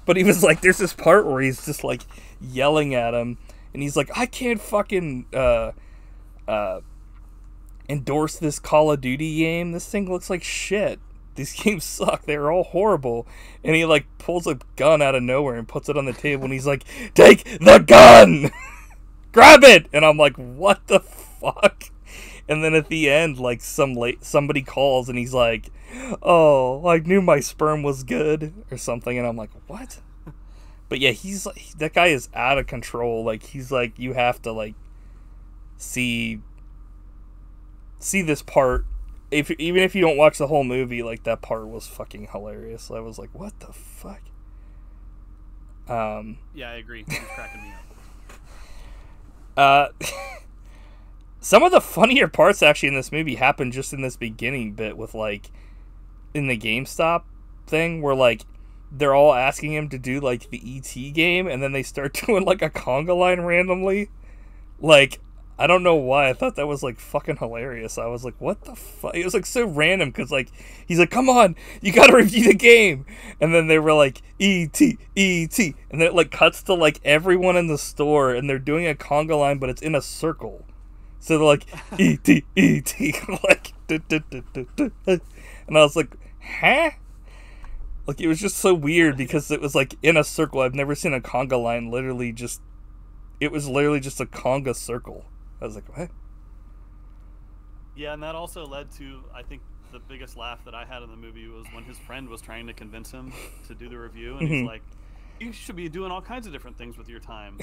But he was like, there's this part where he's just like yelling at him, and he's like, I can't fucking endorse this Call of Duty game. This thing looks like shit. These games suck. They're all horrible. And he like pulls a gun out of nowhere and puts it on the table, and he's like, take the gun! Grab it! And I'm like, what the fuck? And then at the end, like, somebody calls, and he's like, oh, I knew my sperm was good, or something, and I'm like, what? But yeah, he's like, that guy is out of control. Like, he's like, you have to, like, see this part. Even if you don't watch the whole movie, like, that part was fucking hilarious. I was like, what the fuck? Yeah, I agree. He's cracking me up. Some of the funnier parts actually in this movie happen just in this beginning bit with, like, in the GameStop thing, where, like, they're all asking him to do, like, the E.T. game, and then they start doing, like, a conga line randomly. Like, I don't know why. I thought that was, like, fucking hilarious. I was like, what the fuck? It was, like, so random, because, like, he's like, come on, you gotta review the game. And then they were like, E.T., E.T. And then it, like, cuts to, like, everyone in the store, and they're doing a conga line, but it's in a circle. So they're like, E.T., E.T., like, and I was like, huh? Like, it was just so weird, because it was, like, in a circle. I've never seen a conga line literally just... It was literally just a conga circle. I was like, what? Yeah, and that also led to, I think, the biggest laugh that I had in the movie was when his friend was trying to convince him to do the review, and he's like, you should be doing all kinds of different things with your time.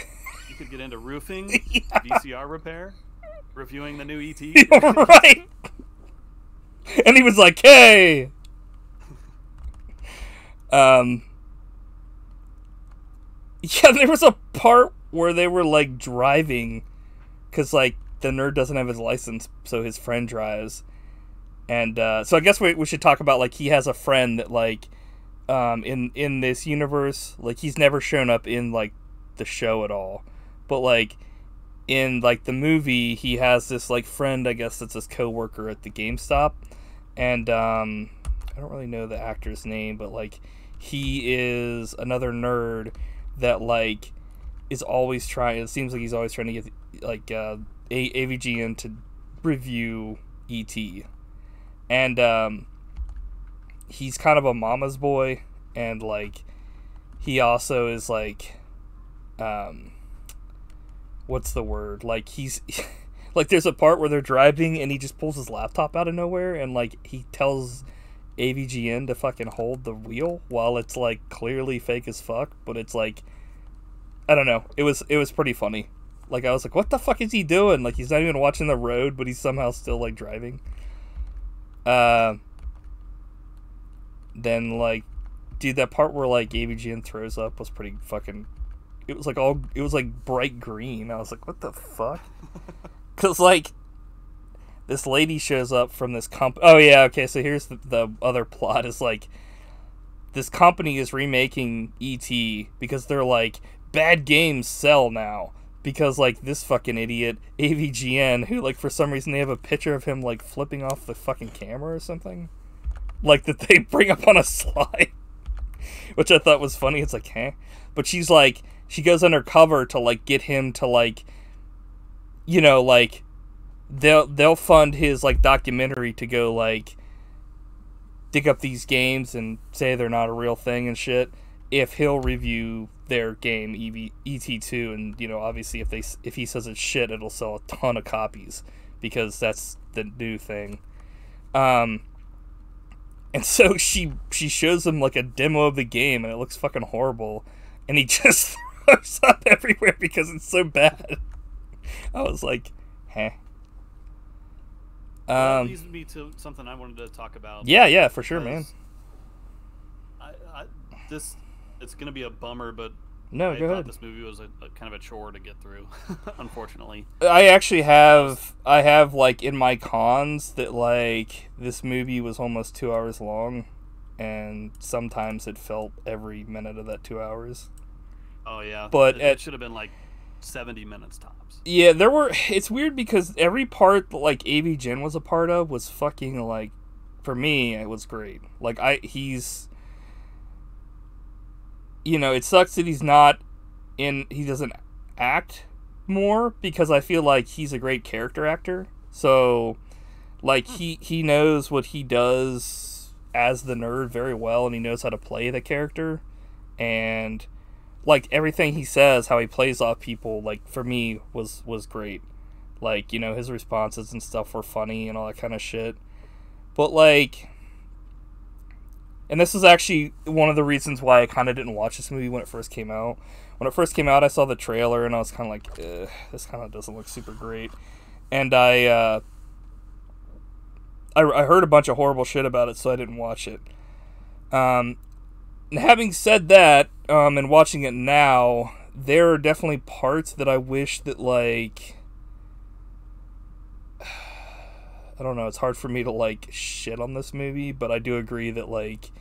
You could get into roofing, VCR repair, reviewing the new E.T. Right! And he was like, hey! Yeah, there was a part where they were, like, driving, because, like, the nerd doesn't have his license, so his friend drives. And, so I guess we should talk about, like, he has a friend that, like, in this universe, like, he's never shown up in, like, the show at all. But, like, in, like, the movie, he has this, like, friend, I guess, that's his coworker at the GameStop. And, I don't really know the actor's name, but, like, he is another nerd that, like, is always trying... It seems like he's always trying to get, like, AVGN to review E.T. And, he's kind of a mama's boy, and, like, he also is, like... what's the word? Like, he's like, there's a part where they're driving and he just pulls his laptop out of nowhere and like he tells AVGN to fucking hold the wheel while it's like clearly fake as fuck, but it's like, I don't know. It was pretty funny. Like, I was like, what the fuck is he doing? Like, he's not even watching the road, but he's somehow still like driving. Then like, dude, that part where like AVGN throws up was pretty fucking. It was like bright green. I was like, what the fuck? Cause like, this lady shows up from this Oh yeah, okay. So here's the other plot is like, this company is remaking ET because they're like, bad games sell now. Because like this fucking idiot AVGN, who like for some reason they have a picture of him like flipping off the fucking camera or something, like that they bring up on a slide, which I thought was funny. It's like, huh? But she's like, she goes undercover to like get him to like, you know, like they'll fund his like documentary to go like dig up these games and say they're not a real thing and shit, if he'll review their game ET2, and you know, obviously if he says it's shit, it'll sell a ton of copies because that's the new thing. And so she shows him like a demo of the game and it looks fucking horrible, and he just throws up everywhere because it's so bad. I was like, huh. That leads me to something I wanted to talk about. Yeah, for sure, man. It's gonna be a bummer, but no, I go thought ahead. this movie was a kind of a chore to get through, unfortunately. I actually have like in my cons that like this movie was almost 2 hours long, and sometimes it felt every minute of that 2 hours. Oh yeah, but it should have been like 70 minutes tops. Yeah, it's weird because every part that like AVGN was a part of was fucking like, for me it was great. Like he's, you know, it sucks that he doesn't act more, because I feel like he's a great character actor. So like he knows what he does as the nerd very well, and he knows how to play the character, and like everything he says, how he plays off people, like for me was great. Like, you know, his responses and stuff were funny and all that kind of shit. But like, and this is actually one of the reasons why I kind of didn't watch this movie when it first came out. When it first came out, I saw the trailer and I was kind of like, this kind of doesn't look super great. And I heard a bunch of horrible shit about it, so I didn't watch it. Having said that, and watching it now, there are definitely parts that I wish that, like, I don't know, it's hard for me to, like, shit on this movie, but I do agree that, like,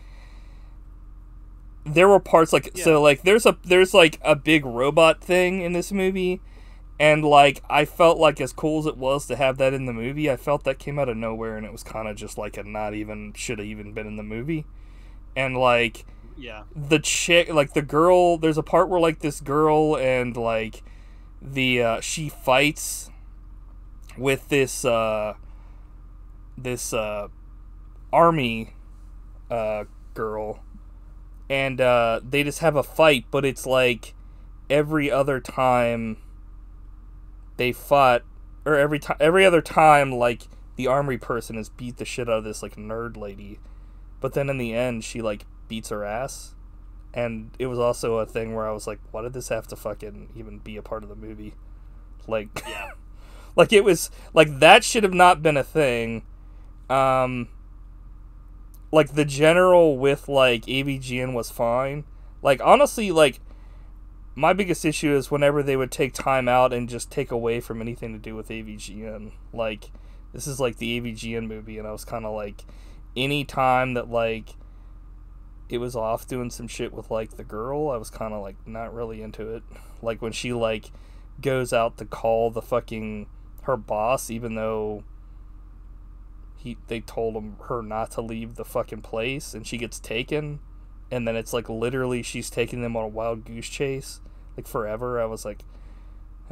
there were parts, like, yeah. So, like, there's, like, a big robot thing in this movie, and, like, I felt like as cool as it was to have that in the movie, I felt that came out of nowhere, and it was kind of just, like, should have even been in the movie. And, like, yeah, the chick, like, the girl, there's a part where, like, this girl and, like, she fights with this army girl, and they just have a fight, but it's like every other time they fought, or every other time, like, the army person has beat the shit out of this, like, nerd lady, but then in the end she, like, beats her ass. And it was also a thing where I was like, why did this have to fucking even be a part of the movie? Like, yeah. Like, it was, like, that should have not been a thing. Like, the general with, like, AVGN was fine. Like, honestly, like, my biggest issue is whenever they would take time out and just take away from anything to do with AVGN. Like, this is, like, the AVGN movie, and I was kind of like, any time that, like, it was off doing some shit with, like, the girl, I was kind of, like, not really into it. Like, when she, like, goes out to call the fucking, her boss, even though they told her not to leave the fucking place, and she gets taken, and then it's, like, literally she's taking them on a wild goose chase, like, forever. I was like,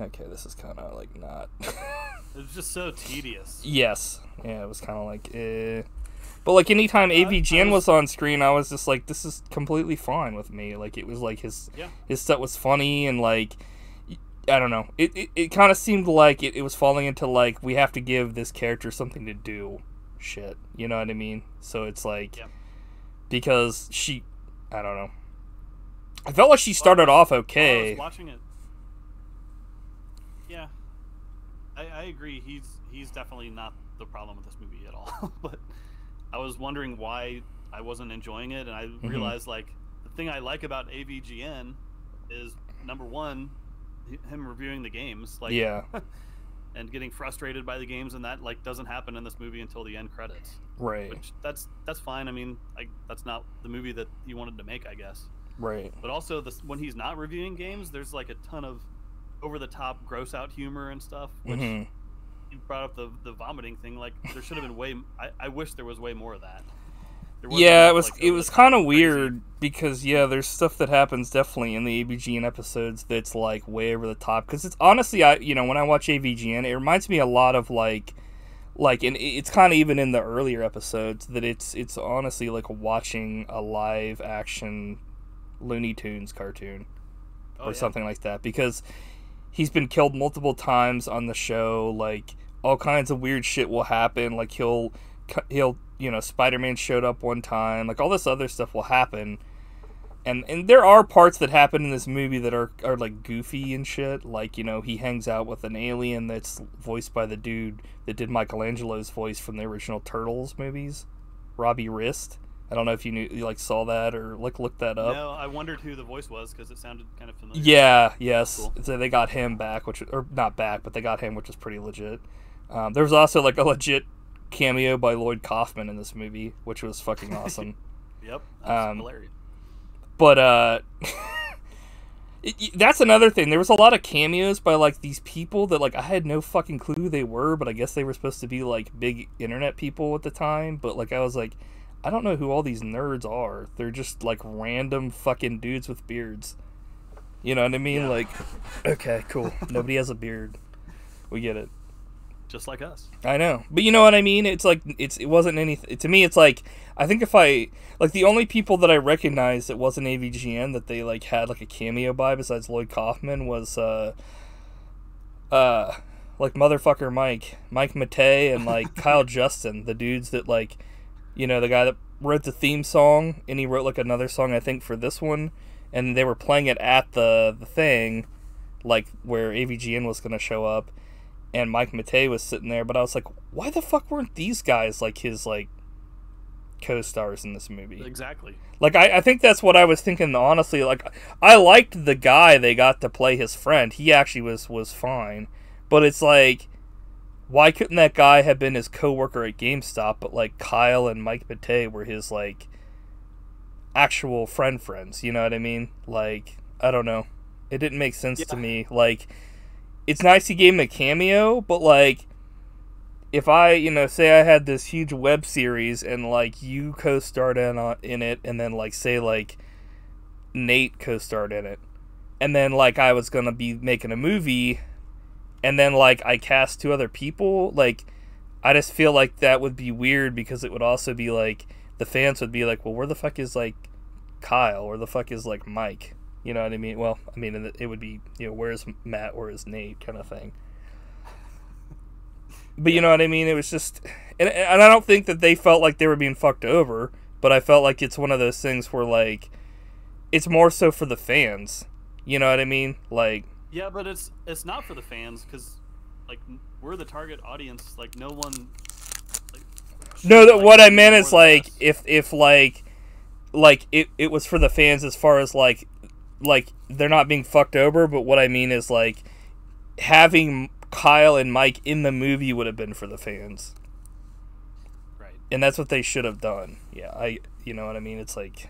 okay, this is kind of, like, not... It was just so tedious. Yes. Yeah, it was kind of like, But like anytime AVGN was on screen, I was just like, this is completely fine with me. Like it was like his stuff was funny, and like I don't know, it kind of seemed like it was falling into like, we have to give this character something to do shit, you know what I mean? So it's like because she, I don't know, I felt like she started off okay. I was watching it. Yeah, I agree. He's definitely not the problem with this movie at all. But I was wondering why I wasn't enjoying it, and I realized like the thing I like about AVGN is, number one, him reviewing the games, like and getting frustrated by the games, and that like doesn't happen in this movie until the end credits. Right. Which that's fine. I mean, that's not the movie that he wanted to make, I guess. Right. But also, when he's not reviewing games, there's like a ton of over-the-top, gross-out humor and stuff. Which you brought up the vomiting thing. Like, there should have been way. I wish there was way more of that. Yeah, it was kind of weird because there's stuff that happens definitely in the AVGN episodes that's like way over the top. Because it's honestly, when I watch AVGN, it reminds me a lot of like, and it's kind of even in the earlier episodes that it's honestly like watching a live action Looney Tunes cartoon or something like that, because he's been killed multiple times on the show. Like all kinds of weird shit will happen. Like he'll Spider-Man showed up one time. Like all this other stuff will happen, and there are parts that happen in this movie that are like goofy and shit. Like he hangs out with an alien that's voiced by the dude that did Michelangelo's voice from the original Turtles movies, Robbie Rist. I don't know if you saw that or looked that up. No, I wondered who the voice was because it sounded kind of familiar. Yeah, yes. Cool. So they got him back, or not back, but they got him, which is pretty legit. There was also like a legit cameo by Lloyd Kaufman in this movie, which was fucking awesome. Yep, that's hilarious. But that's another thing. There was a lot of cameos by like these people that like I had no fucking clue who they were, but I guess they were supposed to be like big internet people at the time. But like I was like, I don't know who all these nerds are. They're just like random fucking dudes with beards. You know what I mean? Yeah. Like, okay, cool. Nobody has a beard. We get it. Just like us. I know. But you know what I mean? It's like, it wasn't anything. To me, it's like, I think if I, like the only people that I recognized that wasn't AVGN that they like had like a cameo by besides Lloyd Kaufman was, like motherfucker Mike Matei and like Kyle Justin, the dudes that like, the guy that wrote the theme song, and he wrote like another song I think for this one, and they were playing it at the thing, like where AVGN was gonna show up, and Mike Matei was sitting there, but I was like, why the fuck weren't these guys like his like co-stars in this movie? Exactly. Like I think that's what I was thinking, honestly. Like I liked the guy they got to play his friend. He actually was fine, but it's like, why couldn't that guy have been his co-worker at GameStop, but like Kyle and Mike Matei were his like actual friends, you know what I mean? Like, I don't know. It didn't make sense to me. Like, it's nice he gave him a cameo, but like, if I, say I had this huge web series and like you co-starred in it, and then like say like Nate co-starred in it, and then like I was gonna be making a movie, and then like I cast 2 other people, like I just feel like that would be weird, because it would also be like the fans would be like, well, where the fuck is like Kyle, where the fuck is like Mike, you know what I mean? Well, I mean, it would be, where's Matt, where's Nate, kind of thing. But you know what I mean? It was just, and I don't think that they felt like they were being fucked over, but I felt like it's one of those things where like it's more so for the fans, you know what I mean? Like, yeah, but it's not for the fans, because like we're the target audience. Like no one. Like, no, that what I meant is like if like it was for the fans as far as like they're not being fucked over. But what I mean is like having Kyle and Mike in the movie would have been for the fans, right? And that's what they should have done. Yeah, you know what I mean? It's like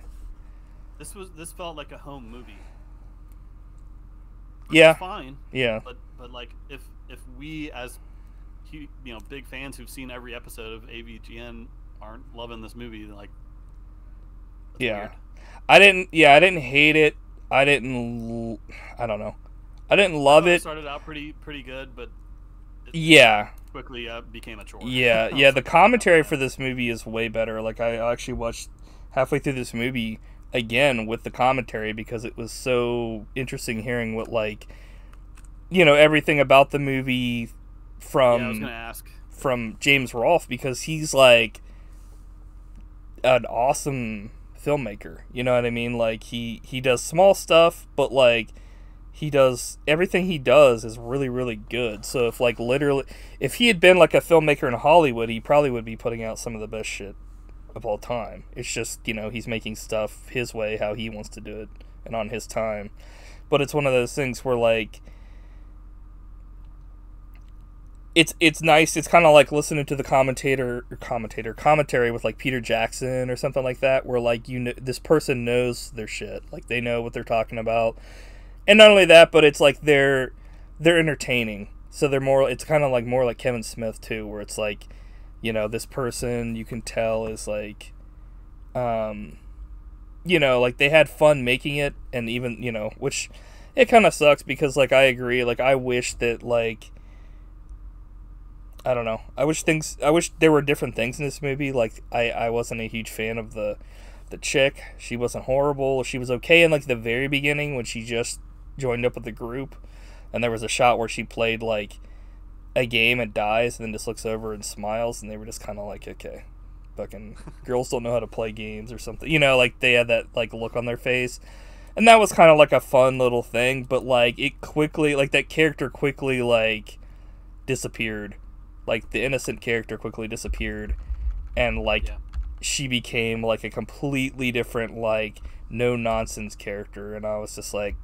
this felt like a home movie. Yeah, fine. Yeah, but like if we as big fans who've seen every episode of AVGN aren't loving this movie, then like weird. I didn't hate it. I don't know. I didn't love it. Started out pretty good, but yeah, quickly became a chore. Yeah, yeah. The commentary for this movie is way better. Like I actually watched halfway through this movie again with the commentary because it was so interesting hearing what like everything about the movie I was gonna ask from James Rolfe, because he's like an awesome filmmaker. You know what I mean? Like he does small stuff, but like he does everything he does is really, really good. So if like literally if he had been like a filmmaker in Hollywood, he probably would be putting out some of the best shit of all time. It's just, he's making stuff his way, how he wants to do it and on his time. But it's one of those things where like it's nice. It's kind of like listening to the commentary with like Peter Jackson or something like that, where like this person knows their shit, like they know what they're talking about, and not only that, but it's like they're entertaining. So they're more. It's kind of like more like Kevin Smith too, where it's like, this person you can tell is like, like they had fun making it, and even which it kind of sucks because like I agree, like I wish that like. I don't know. I wish there were different things in this movie. Like I wasn't a huge fan of the chick. She wasn't horrible. She was okay in like the very beginning when she just joined up with the group, and there was a shot where she played like a game and dies, and then just looks over and smiles, and they were just kind of like, okay, fucking girls don't know how to play games or something. Like they had that like look on their face, and that was kind of like a fun little thing. But like it quickly, like that character quickly like disappeared. Like the innocent character quickly disappeared, and like she became like a completely different like no nonsense character, and I was just like,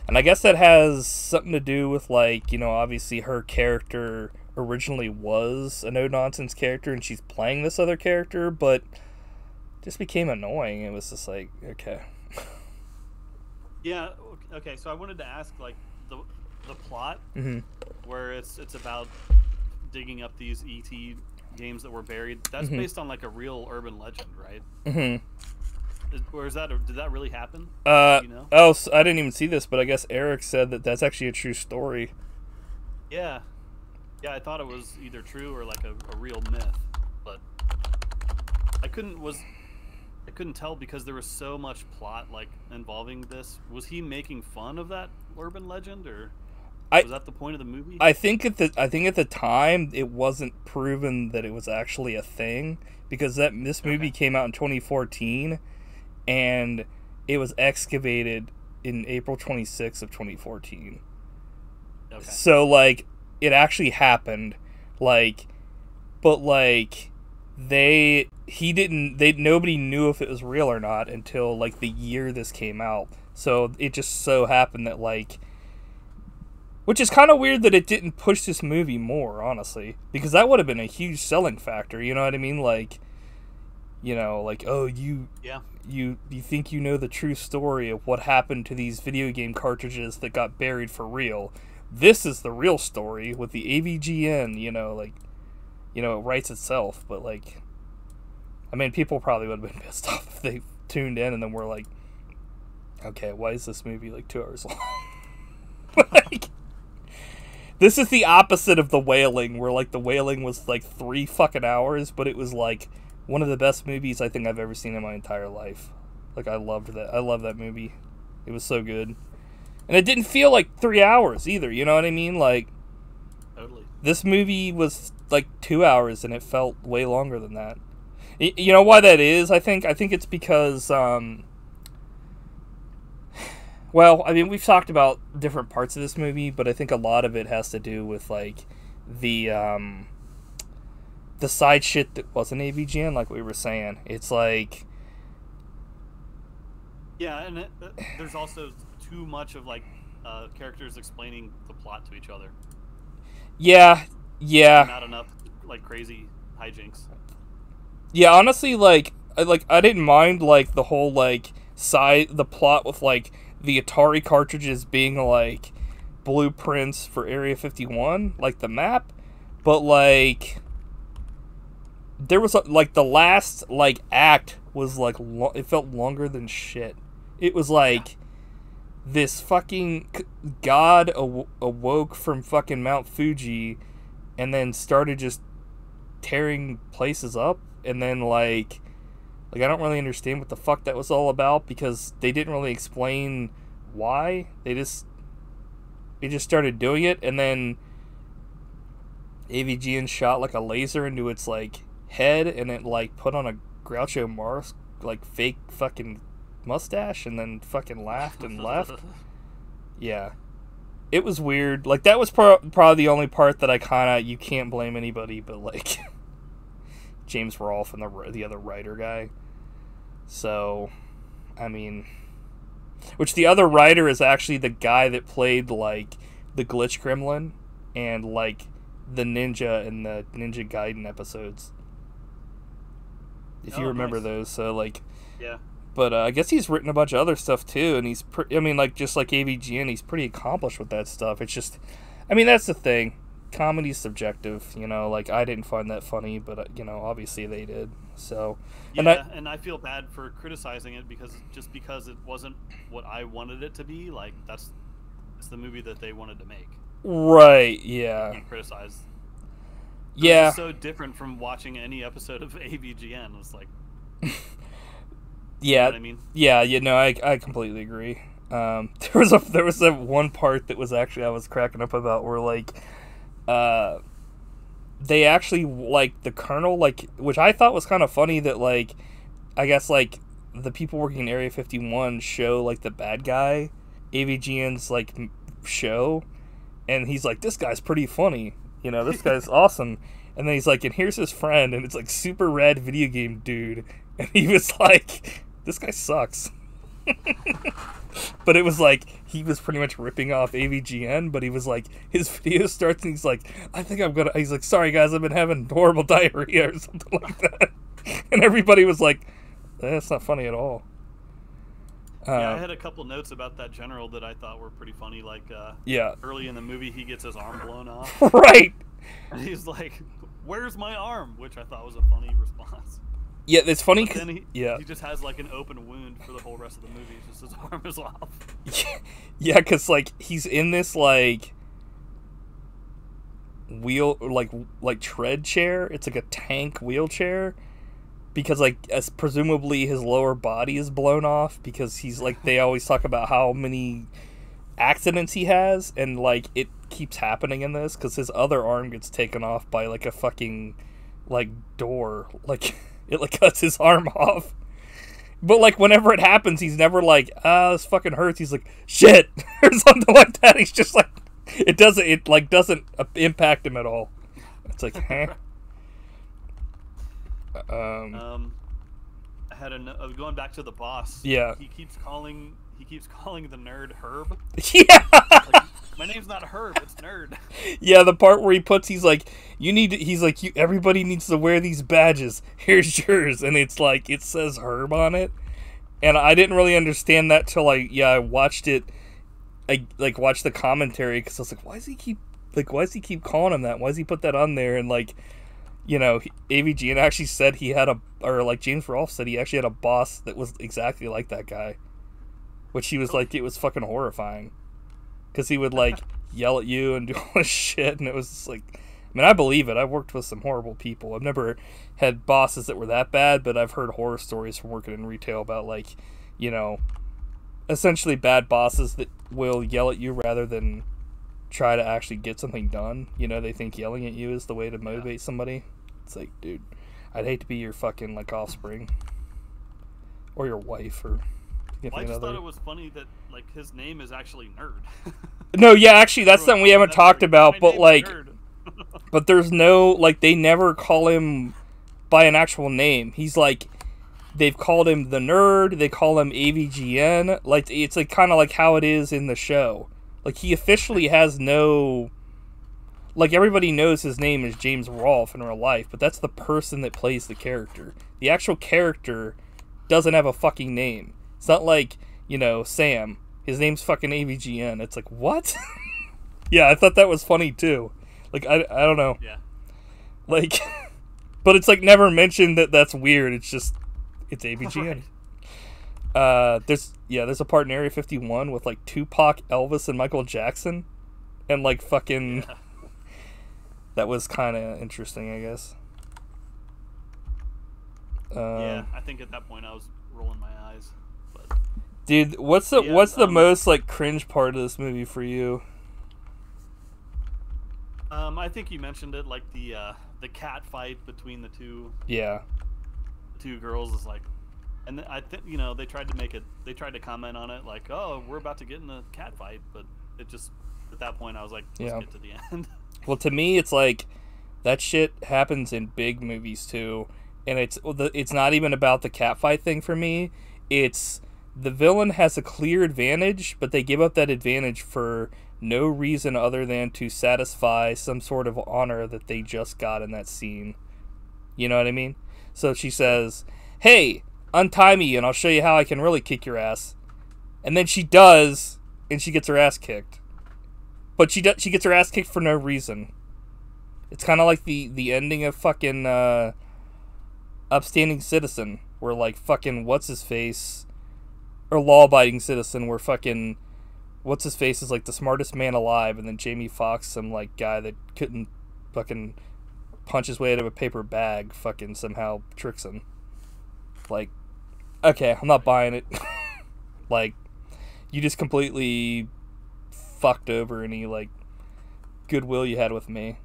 and I guess that has something to do with like obviously her character originally was a no nonsense character and she's playing this other character, but just became annoying. It was just like, okay. Yeah. Okay. So I wanted to ask like the plot where it's about digging up these ET games that were buried. That's based on like a real urban legend, right? Or is that did that really happen? Oh, so I didn't even see this, but I guess Eric said that that's actually a true story. Yeah, I thought it was either true or like a real myth, but I couldn't tell because there was so much plot like involving this. Was he making fun of that urban legend, or was that the point of the movie? I think at the time it wasn't proven that it was actually a thing, because this movie came out in 2014 and it was excavated in April 26th of 2014. Okay. So like it actually happened, like, but like nobody knew if it was real or not until like the year this came out. So it just so happened that like, which is kind of weird that it didn't push this movie more, honestly, because that would have been a huge selling factor. You know what I mean? Like, like, oh, you think you know the true story of what happened to these video game cartridges that got buried for real. This is the real story with the AVGN, it writes itself. But like, I mean, people probably would have been pissed off if they tuned in and then were like, okay, why is this movie like 2 hours long? Like, this is the opposite of The Wailing, where like The Wailing was like 3 fucking hours, but it was like one of the best movies I think I've ever seen in my entire life. Like I loved that. I love that movie. It was so good. And it didn't feel like 3 hours either, you know what I mean? Like, totally. This movie was like 2 hours and it felt way longer than that. You know why that is? I think it's because well, I mean, we've talked about different parts of this movie, but I think a lot of it has to do with like the side shit that wasn't AVGN, like we were saying. It's like, yeah, and there's also too much of like characters explaining the plot to each other. Yeah. Not enough like crazy hijinks. Yeah, honestly, like I didn't mind like the whole like the plot with like the Atari cartridges being like blueprints for Area 51, like the map, but like there was like the last like act was like it felt longer than shit. It was like this fucking god awoke from fucking Mount Fuji and then started just tearing places up, and then like I don't really understand what the fuck that was all about, because they didn't really explain why. They just started doing it, and then AVGN shot like a laser into its like head, and it like put on a Groucho Marx like fake fucking mustache, and then fucking laughed and left. Yeah, it was weird. Like that was probably the only part that I kind of, you can't blame anybody but like James Rolfe and the other writer guy. So, I mean, which the other writer is actually the guy that played like the Glitch Gremlin and like the ninja in the Ninja Gaiden episodes. If you remember nice. those, so like, yeah. But I guess he's written a bunch of other stuff too, and he's I mean, like just like AVGN, he's pretty accomplished with that stuff. It's just, I mean, that's the thing. Comedy's subjective, you know. Like I didn't find that funny, but you know, obviously they did. So, yeah, and I feel bad for criticizing it because it wasn't what I wanted it to be. Like it's the movie that they wanted to make. Right. Yeah. You can't criticize. Yeah. It's so different from watching any episode of AVGN. It's like, yeah. You know what I mean? Yeah. You know, I completely agree. There was a one part that was actually I was cracking up about where like, they actually like the Colonel, like, which I thought was kind of funny that like, I guess like the people working in Area 51 show like the bad guy AVGN's like show, and he's like, this guy's pretty funny, you know, this guy's awesome, and then he's like, and here's his friend, and it's like super rad video game dude, and he was like, this guy sucks. But it was like he was pretty much ripping off AVGN, but he was like, his video starts and he's like, he's like, sorry guys, I've been having horrible diarrhea or something like that. And everybody was like, that's not funny at all. Yeah, I had a couple notes about that general that I thought were pretty funny. Like, yeah, early in the movie, he gets his arm blown off. Right. And he's like, "Where's my arm?" Which I thought was a funny response. Yeah, it's funny because he just has like an open wound for the whole rest of the movie. It's just his arm is off. Yeah, because like he's in this like wheel like tread chair. It's like a tank wheelchair. Because, like, as presumably his lower body is blown off, because he's, like, they always talk about how many accidents he has, and, like, it keeps happening in this, because his other arm gets taken off by, like, a fucking, like, door. Like, it, like, cuts his arm off. But, like, whenever it happens, he's never like, this fucking hurts. He's like, shit! Or something like that. He's just like, it doesn't impact him at all. It's like, huh? I had going back to the boss. Yeah. He keeps calling the nerd Herb. Yeah. Like, my name's not Herb, it's Nerd. Yeah, the part where he's like, everybody needs to wear these badges. Here's yours, and it's like it says Herb on it, and I didn't really understand that till I watched it. I watched the commentary because I was like, why does he keep calling him that? Why does he put that on there? And like, you know, AVGN actually said James Rolfe said he actually had a boss that was exactly like that guy, which he was like, it was fucking horrifying, because he would like yell at you and do all this shit, and it was just like, I mean, I believe it. I've worked with some horrible people. I've never had bosses that were that bad, but I've heard horror stories from working in retail about, like, you know, essentially bad bosses that will yell at you rather than try to actually get something done. You know, they think yelling at you is the way to motivate somebody. It's like, dude, I'd hate to be your fucking, like, offspring. Or your wife, or... Well, I just thought it was funny that, like, his name is actually Nerd. No, yeah, actually, that's something we haven't talked about, but, like... But there's no, like, they never call him by an actual name. He's, like... They've called him the Nerd, they call him AVGN. Like, it's, like, kind of like how it is in the show. Like, he officially has no... Like, everybody knows his name is James Rolfe in real life, but that's the person that plays the character. The actual character doesn't have a fucking name. It's not like, you know, Sam. His name's fucking AVGN. It's like, what? Yeah, I thought that was funny, too. Like, I don't know. Yeah. Like, but it's, like, never mentioned that that's weird. It's just, it's AVGN. Right. There's a part in Area 51 with, like, Tupac, Elvis, and Michael Jackson. And, like, fucking... Yeah. that was kind of interesting, I guess. Yeah, I think at that point I was rolling my eyes. But dude, what's the most like cringe part of this movie for you? I think you mentioned it, like the cat fight between the two. Yeah. Two girls is like, and I think they tried to make it. They tried to comment on it like, oh, we're about to get in a cat fight, but it just at that point I was like, let's get to the end. Well, to me, it's like that shit happens in big movies too, and it's not even about the cat fight thing for me. It's the villain has a clear advantage, but they give up that advantage for no reason other than to satisfy some sort of honor that they just got in that scene. You know what I mean? So she says, hey, untie me and I'll show you how I can really kick your ass. And then she does, and she gets her ass kicked. But she gets her ass kicked for no reason. It's kind of like the ending of fucking Upstanding Citizen, where like fucking what's-his-face, or Law-Abiding Citizen, where fucking what's-his-face is like the smartest man alive, and then Jamie Foxx, some like guy that couldn't fucking punch his way out of a paper bag, fucking somehow tricks him. Like, okay, I'm not buying it. Like, you just completely fucked over any like goodwill you had with me.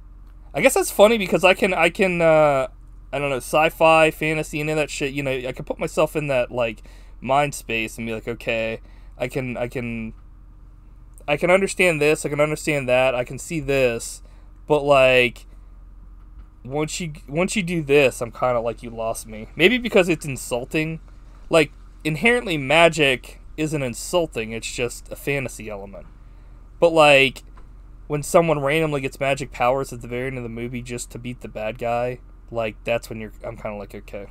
I guess that's funny because I can I don't know, sci-fi, fantasy, any of that shit, I can put myself in that like mind space and be like, okay, I can understand this, I can understand that, I can see this, but like once you do this, I'm kind of like, you lost me. Maybe because it's insulting. Like, inherently magic isn't insulting, it's just a fantasy element. But like, when someone randomly gets magic powers at the very end of the movie just to beat the bad guy, like, that's when I'm kind of like, okay.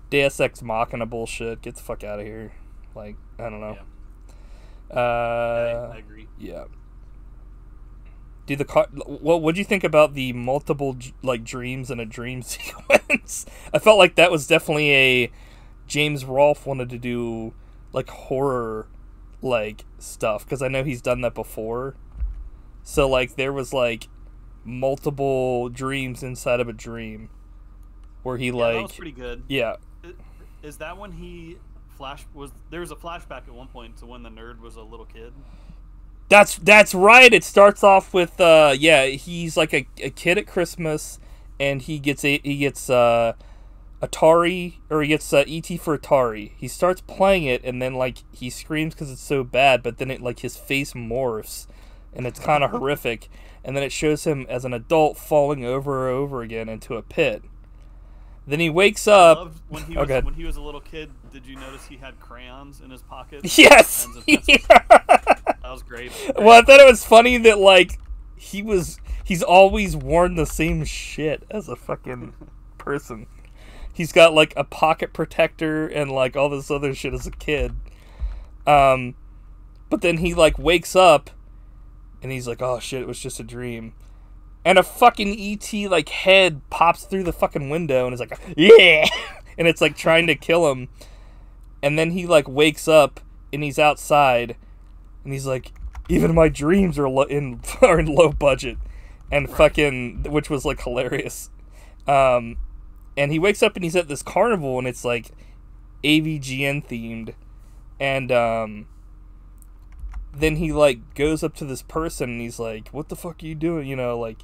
Deus Ex Machina bullshit, get the fuck out of here. Like, I don't know. Yeah. I agree. Yeah. Dude, what'd you think about the multiple like dreams in a dream sequence? I felt like that was definitely a James Rolfe wanted to do like horror like stuff, because I know he's done that before. So like there was like multiple dreams inside of a dream where he like, that was pretty good. Yeah. Is that when he there was a flashback at one point to when the nerd was a little kid? That's right. It starts off with he's like a kid at Christmas, and he gets Atari, or he gets ET for Atari. He starts playing it, and then like he screams because it's so bad, but then it like his face morphs, and it's kind of horrific. And then it shows him as an adult falling over and over again into a pit. Then he wakes up. When he was a little kid, did you notice he had crayons in his pockets? Yes. That was great. Well, I thought it was funny that like he's always worn the same shit as a fucking person. He's got like a pocket protector and like all this other shit as a kid. But then he like wakes up and he's like, oh shit, it was just a dream. And a fucking ET like head pops through the fucking window and is like, yeah, and it's like trying to kill him. And then he like wakes up and he's outside, and he's like, even my dreams are in low budget, and fucking, which was like hilarious. And he wakes up and he's at this carnival, and it's like AVGN themed, and then he like goes up to this person and he's like, what the fuck are you doing, like,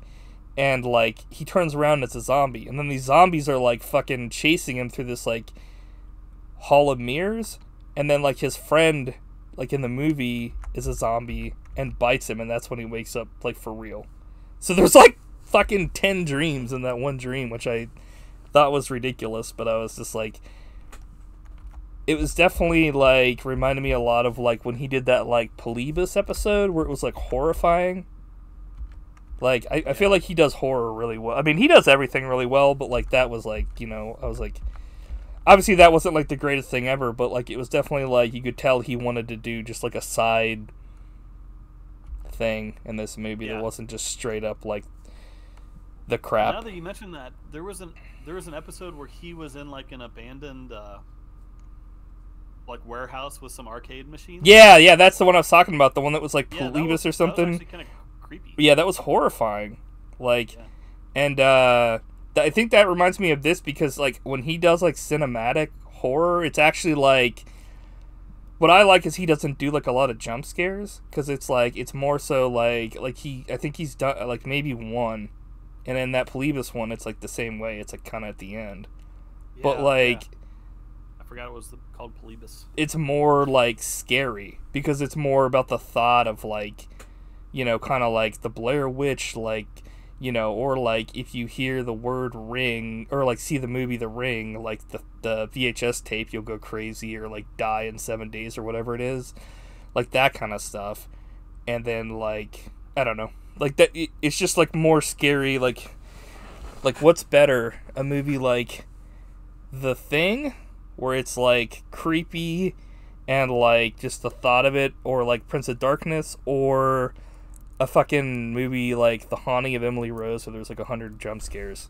and like he turns around and it's a zombie, and then these zombies are like fucking chasing him through this like hall of mirrors, and then like his friend like in the movie is a zombie and bites him, and that's when he wakes up like for real. So there's like fucking 10 dreams in that one dream, which I thought was ridiculous, but I was just like, it was definitely like reminded me a lot of like when he did that like Polybus episode where it was like horrifying. Like I feel like he does horror really well. I mean, he does everything really well, but like that was like, I was like, obviously that wasn't like the greatest thing ever, but like it was definitely like you could tell he wanted to do just like a side thing in this movie that wasn't just straight up like the crap. Now that you mentioned that, there was an episode where he was in like an abandoned like warehouse with some arcade machines. Yeah, that's the one I was talking about. The one that was like Polybus or something. That was actually kind of creepy. Yeah, that was horrifying. Like, Yeah. and I think that reminds me of this because like when he does like cinematic horror, it's actually like what I like is he doesn't do like a lot of jump scares because it's like it's more so like I think he's done like maybe one, and in that Polybus one it's like the same way. It's like kind of at the end, but like I forgot it was called Polybus. it's more like scary because it's more about the thought of like, you know, kind of like the Blair Witch, like, you know, or like if you hear the word ring or like see the movie The Ring, like the VHS tape, you'll go crazy or like die in 7 days or whatever it is, like that kind of stuff. And then like I don't know, like that it's just like more scary. Like what's better, a movie like The Thing where it's like creepy and like just the thought of it, or like Prince of Darkness, or a fucking movie like The Haunting of Emily Rose where there's like 100 jump scares.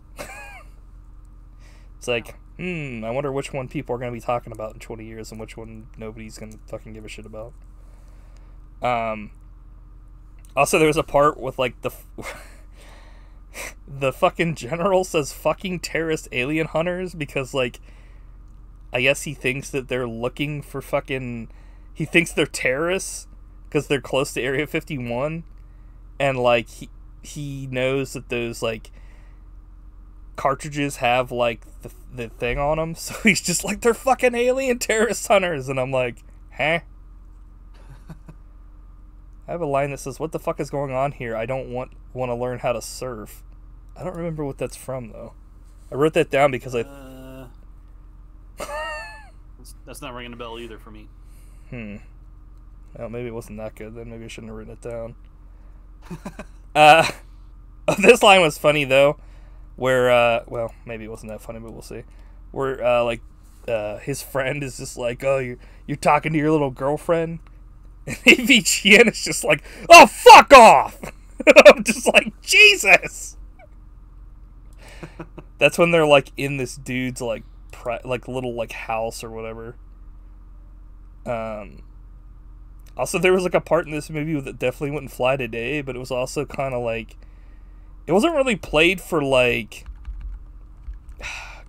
It's like, I wonder which one people are going to be talking about in 20 years and which one nobody's going to fucking give a shit about. Also, there was a part with like the fucking general says fucking terrorist alien hunters because like I guess he thinks that they're looking for fucking, he thinks they're terrorists because they're close to Area 51. And, like, he knows that those, like, cartridges have, like, the thing on them. So he's just like, they're fucking alien terrorist hunters. And I'm like, huh? I have a line that says, what the fuck is going on here? I don't want to learn how to surf. I don't remember what that's from, though. I wrote that down because That's not ringing a bell either for me. Well, maybe it wasn't that good. Then maybe I shouldn't have written it down. This line was funny though, where well, maybe it wasn't that funny, but we'll see. Where like his friend is just like, oh, you're talking to your little girlfriend, and AVGN is just like, oh, fuck off. I'm just like, Jesus. That's when they're like in this dude's like little like house or whatever. Also, there was like a part in this movie that definitely wouldn't fly today, but it was also kind of like, it wasn't really played for like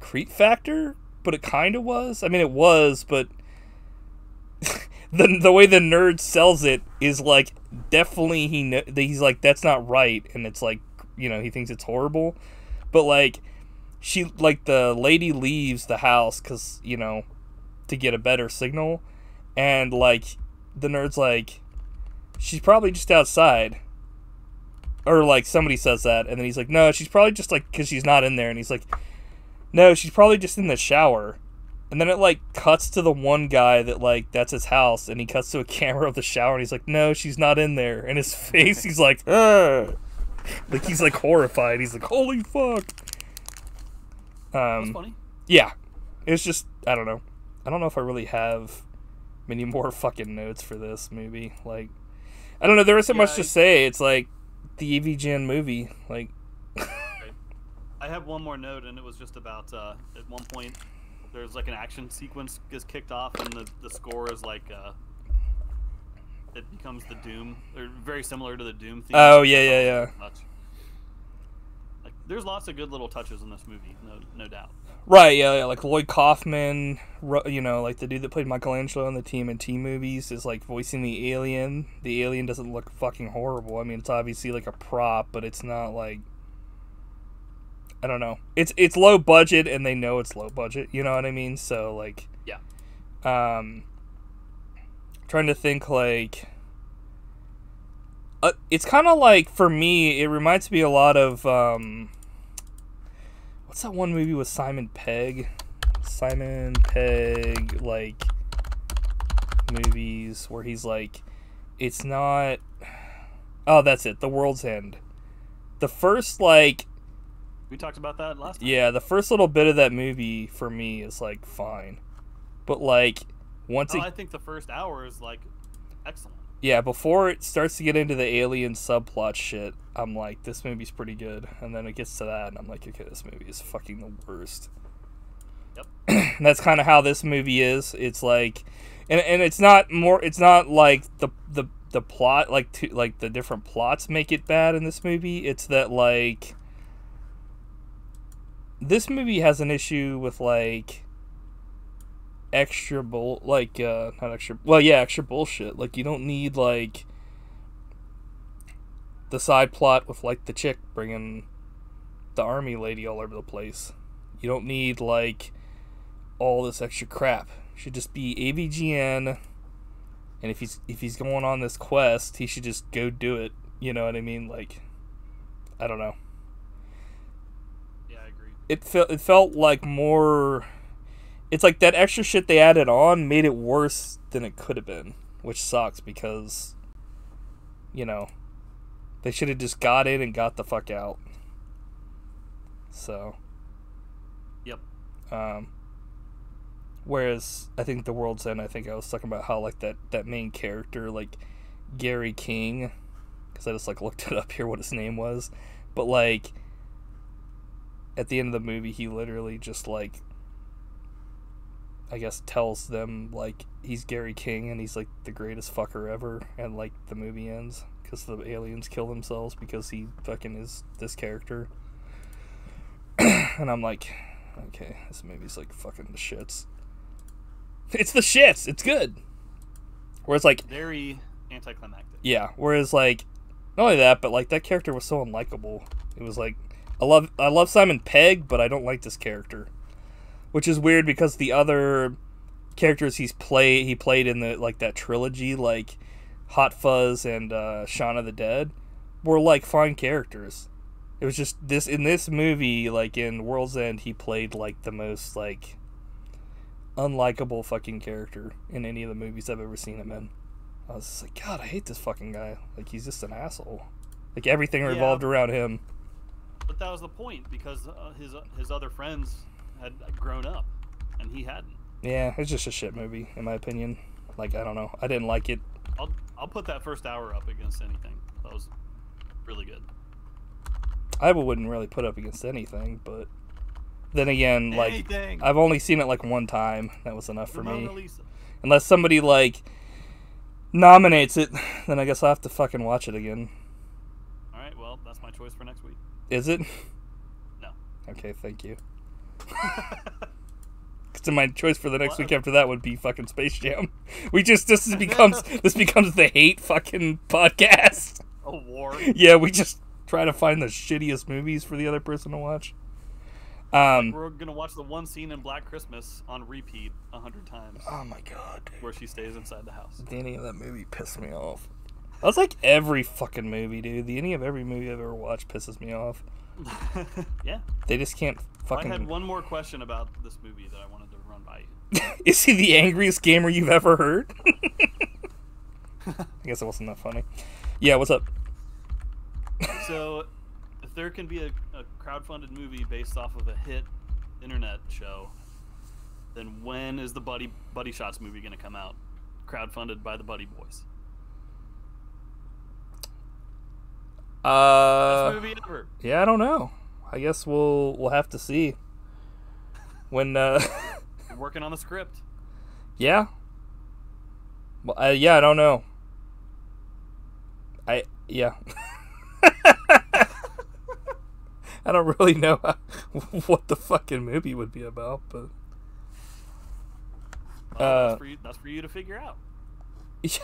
creep factor, but it kind of was. I mean, it was, but the way the nerd sells it is like definitely he's like, that's not right, and it's like, you know, he thinks it's horrible, but like the lady leaves the house because, you know, to get a better signal, and like the nerd's like, she's probably just outside, or like somebody says that, and then he's like, no, she's probably just like, because she's not in there, and he's like, no, she's probably just in the shower. And then it like cuts to the one guy that like that's his house, and he cuts to a camera of the shower, and he's like, no, she's not in there. And his face, he's like, ugh. Like he's like horrified. He's like, holy fuck. That's funny. Yeah, it's just, I don't know if I really have many more fucking notes for this movie. Like, I don't know, there isn't much to say. It's like the AVGN movie. Like, I have one more note, and it was just about at one point there's like an action sequence gets kicked off, and the score is like it becomes the Doom. They're very similar to the Doom theme. Oh yeah. Like, there's lots of good little touches in this movie, no doubt. Right, yeah, like Lloyd Kaufman, you know, like the dude that played Michelangelo in the TMNT movies is like voicing the alien. The alien doesn't look fucking horrible. I mean, it's obviously like a prop, but it's not like, I don't know. It's low budget, and they know it's low budget. You know what I mean? So like, yeah. Trying to think like, it's kind of like, for me, it reminds me a lot of what's that one movie with Simon Pegg? Simon Pegg, like, movies where he's like, it's not. Oh, that's it. The World's End. The first like. We talked about that last time. Yeah, the first little bit of that movie for me is like fine, but like once I think the first hour is like excellent. Yeah, before it starts to get into the alien subplot shit, I'm like, this movie's pretty good, and then it gets to that, and I'm like, okay, this movie is fucking the worst. Yep. And that's kind of how this movie is. It's like, and it's not more. It's not like the the plot, like the different plots make it bad in this movie. It's that like this movie has an issue with like extra extra bullshit. Like you don't need like the side plot with like the chick bringing the army lady all over the place. You don't need like all this extra crap. It should just be AVGN, and if he's going on this quest, he should just go do it. You know what I mean? Like, I don't know. Yeah, I agree. It felt like more. It's like that extra shit they added on made it worse than it could have been, which sucks because, you know, they should have just got in and got the fuck out. So. Yep. Whereas I think The World's End, I think I was talking about how like that main character, like Gary King, because I just like looked it up here what his name was, but like at the end of the movie he literally just like, I guess, tells them like he's Gary King and he's like the greatest fucker ever, and like the movie ends because the aliens kill themselves because he fucking is this character. And I'm like, okay, this movie's like fucking the shits. It's the shits. It's good. Whereas like very anticlimactic. Yeah. Whereas like not only that, but like that character was so unlikable. It was like I love Simon Pegg, but I don't like this character, which is weird because the other characters he played in the like that trilogy, like Hot Fuzz and Shaun of the Dead, were like fine characters. It was just in this movie, like in World's End, he played like the most like unlikable fucking character in any of the movies I've ever seen him in. I was just like, God, I hate this fucking guy. Like he's just an asshole. Like everything revolved around him. But that was the point because his other friends had grown up, and he hadn't. Yeah, it's just a shit movie in my opinion. Like I don't know, I didn't like it. I'll put that first hour up against anything. That was really good. I wouldn't really put up against anything, but then again, like anything. I've only seen it like one time. That was enough for me. Lisa. Unless somebody like nominates it, then I guess I'll have to fucking watch it again. All right, well, that's my choice for next week. Is it? No. Okay, thank you. So my choice for the next week after that would be fucking Space Jam. This becomes the hate fucking podcast. A war. Yeah, we just try to find the shittiest movies for the other person to watch. We're gonna watch the one scene in Black Christmas on repeat 100 times. Oh my god, dude. Where she stays inside the house. The ending of that movie pissed me off. That's like every fucking movie, dude. The ending of every movie I've ever watched pisses me off. Yeah. They just can't fucking... I had one more question about this movie that I wanted to run by you. Is he the angriest gamer you've ever heard? I guess it wasn't that funny. Yeah, what's up? So, if there can be a crowdfunded movie based off of a hit internet show, then when is the Buddy Shotz movie going to come out? Crowdfunded by the Buddy Boys. Best movie ever. Yeah, I don't know. I guess we'll have to see. When We're working on the script. Yeah. Well, I don't know. Yeah. I don't really know what the fucking movie would be about, but that's for you to figure out. To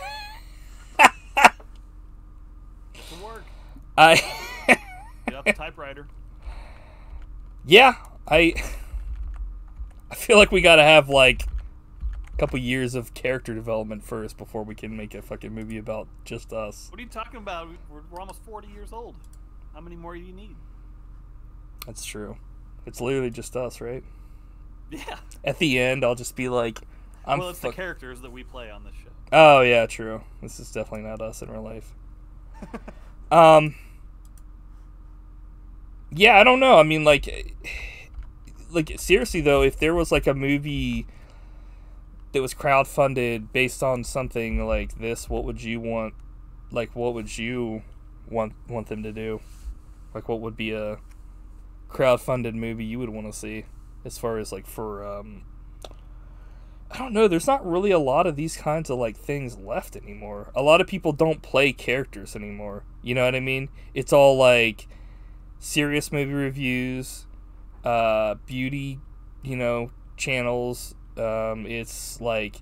work. Get out the typewriter. Yeah, I feel like we gotta have like a couple years of character development first before we can make a fucking movie about just us. What are you talking about? We're almost 40 years old. How many more do you need? That's true. It's literally just us, right? Yeah. At the end, I'll just be like, it's the characters that we play on this show. Oh, yeah, true. This is definitely not us in real life. Yeah, I don't know. I mean, like seriously though, if there was like a movie that was crowdfunded based on something like this, what would you want? Like, what would you want them to do? Like, what would be a crowdfunded movie you would want to see, as far as like for I don't know. There's not really a lot of these kinds of like things left anymore. A lot of people don't play characters anymore. You know what I mean? It's all like serious movie reviews, beauty, channels. It's like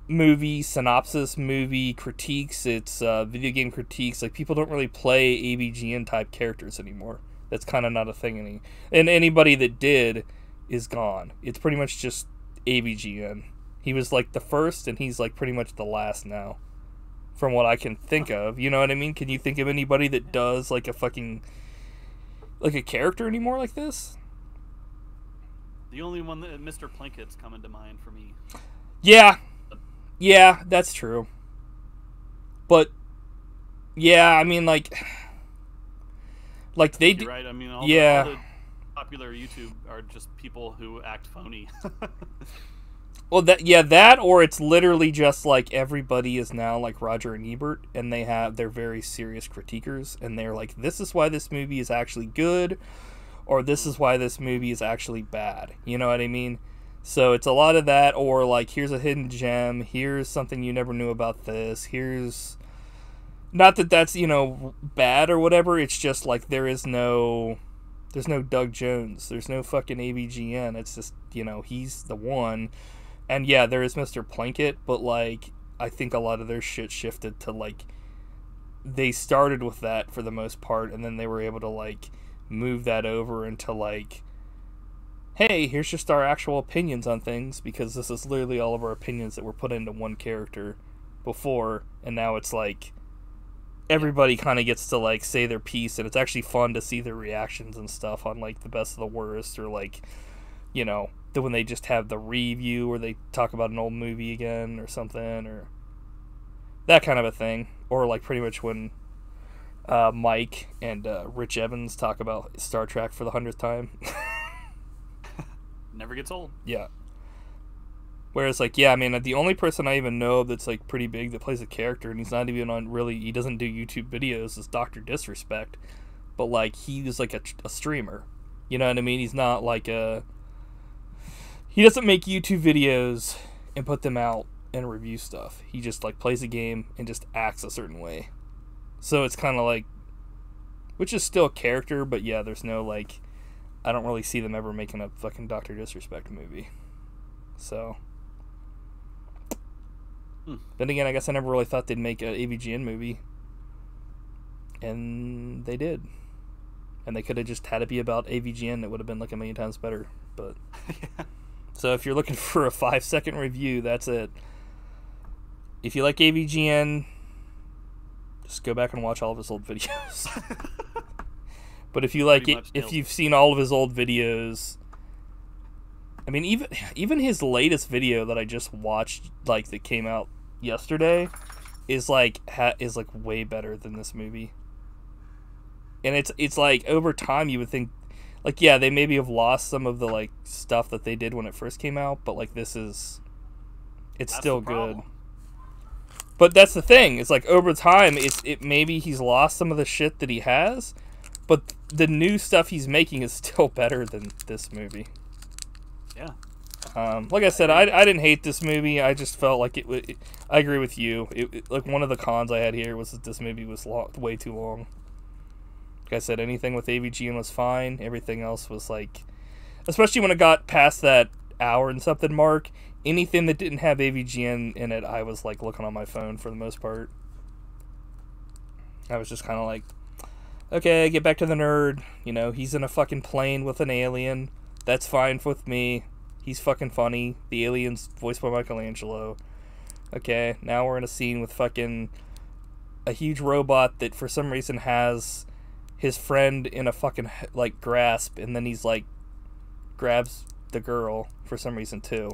movie synopsis, movie critiques. It's video game critiques. Like people don't really play AVGN type characters anymore. That's kind of not a thing and anybody that did is gone. It's pretty much just AVGN. He was like the first, and he's like pretty much the last now, from what I can think of. You know what I mean? Can you think of anybody that does like a fucking like a character anymore like this? The only one that Mr. Plinkett's coming to mind for me. Yeah, that's true. But yeah, I mean like they do. Right? I mean, all yeah. the popular YouTube are just people who act phony. Well, that or it's literally just like everybody is now like Roger and Ebert, and they're very serious critiquers, and they're like, this is why this movie is actually good, or this is why this movie is actually bad. You know what I mean? So it's a lot of that, or like, here's a hidden gem, here's something you never knew about this, here's... Not that that's, bad or whatever, it's just like there's no Doug Jones, there's no fucking AVGN, it's just, he's the one. And yeah, there is Mr. Plinkett, but like, I think a lot of their shit shifted to like, they started with that for the most part, and then they were able to like, move that over into like, hey, here's just our actual opinions on things, because this is literally all of our opinions that were put into one character before, and now it's like, everybody kind of gets to like say their piece, and it's actually fun to see their reactions and stuff on like the best of the worst, or like when they just have the review where they talk about an old movie again or something, or that kind of a thing, or like pretty much when Mike and Rich Evans talk about Star Trek for the 100th time. Never gets old. Yeah. Whereas, like, yeah, I mean, the only person I even know that's, like, pretty big that plays a character, and he's not even on really, he doesn't do YouTube videos, is Dr. Disrespect. But, like, he's, like, a streamer. You know what I mean? He's not, like, he doesn't make YouTube videos and put them out and review stuff. He just, like, plays a game and just acts a certain way. So it's kind of like, which is still a character, but, yeah, there's no, like, I don't really see them ever making a fucking Dr. Disrespect movie. So... Then again, I guess I never really thought they'd make an AVGN movie. And they did. And they could have just had it be about AVGN. It would have been like a million times better. But yeah. So if you're looking for a 5-second review, that's it. If you like AVGN, just go back and watch all of his old videos. But if you like it, if you've seen all of his old videos... I mean, even his latest video that I just watched, like, that came out yesterday, is like way better than this movie. And it's like, over time you would think, like, yeah, they maybe have lost some of the like stuff that they did when it first came out, but like it's still good. But that's the thing. It's like, over time, it maybe he's lost some of the shit that he has, but the new stuff he's making is still better than this movie. Yeah. Like I said, I didn't hate this movie. I just felt like I agree with you. Like, one of the cons I had here was that this movie was way too long. Like I said, anything with AVGN was fine. Everything else was like, especially when it got past that hour and something mark, anything that didn't have AVGN in it, I was like looking on my phone for the most part. I was just kind of like, okay, get back to the nerd. He's in a fucking plane with an alien. That's fine with me. He's fucking funny. The alien's voiced by Michelangelo. Okay, now we're in a scene with fucking a huge robot that for some reason has his friend in a fucking, like, grasp, and then he's, like, grabs the girl for some reason, too.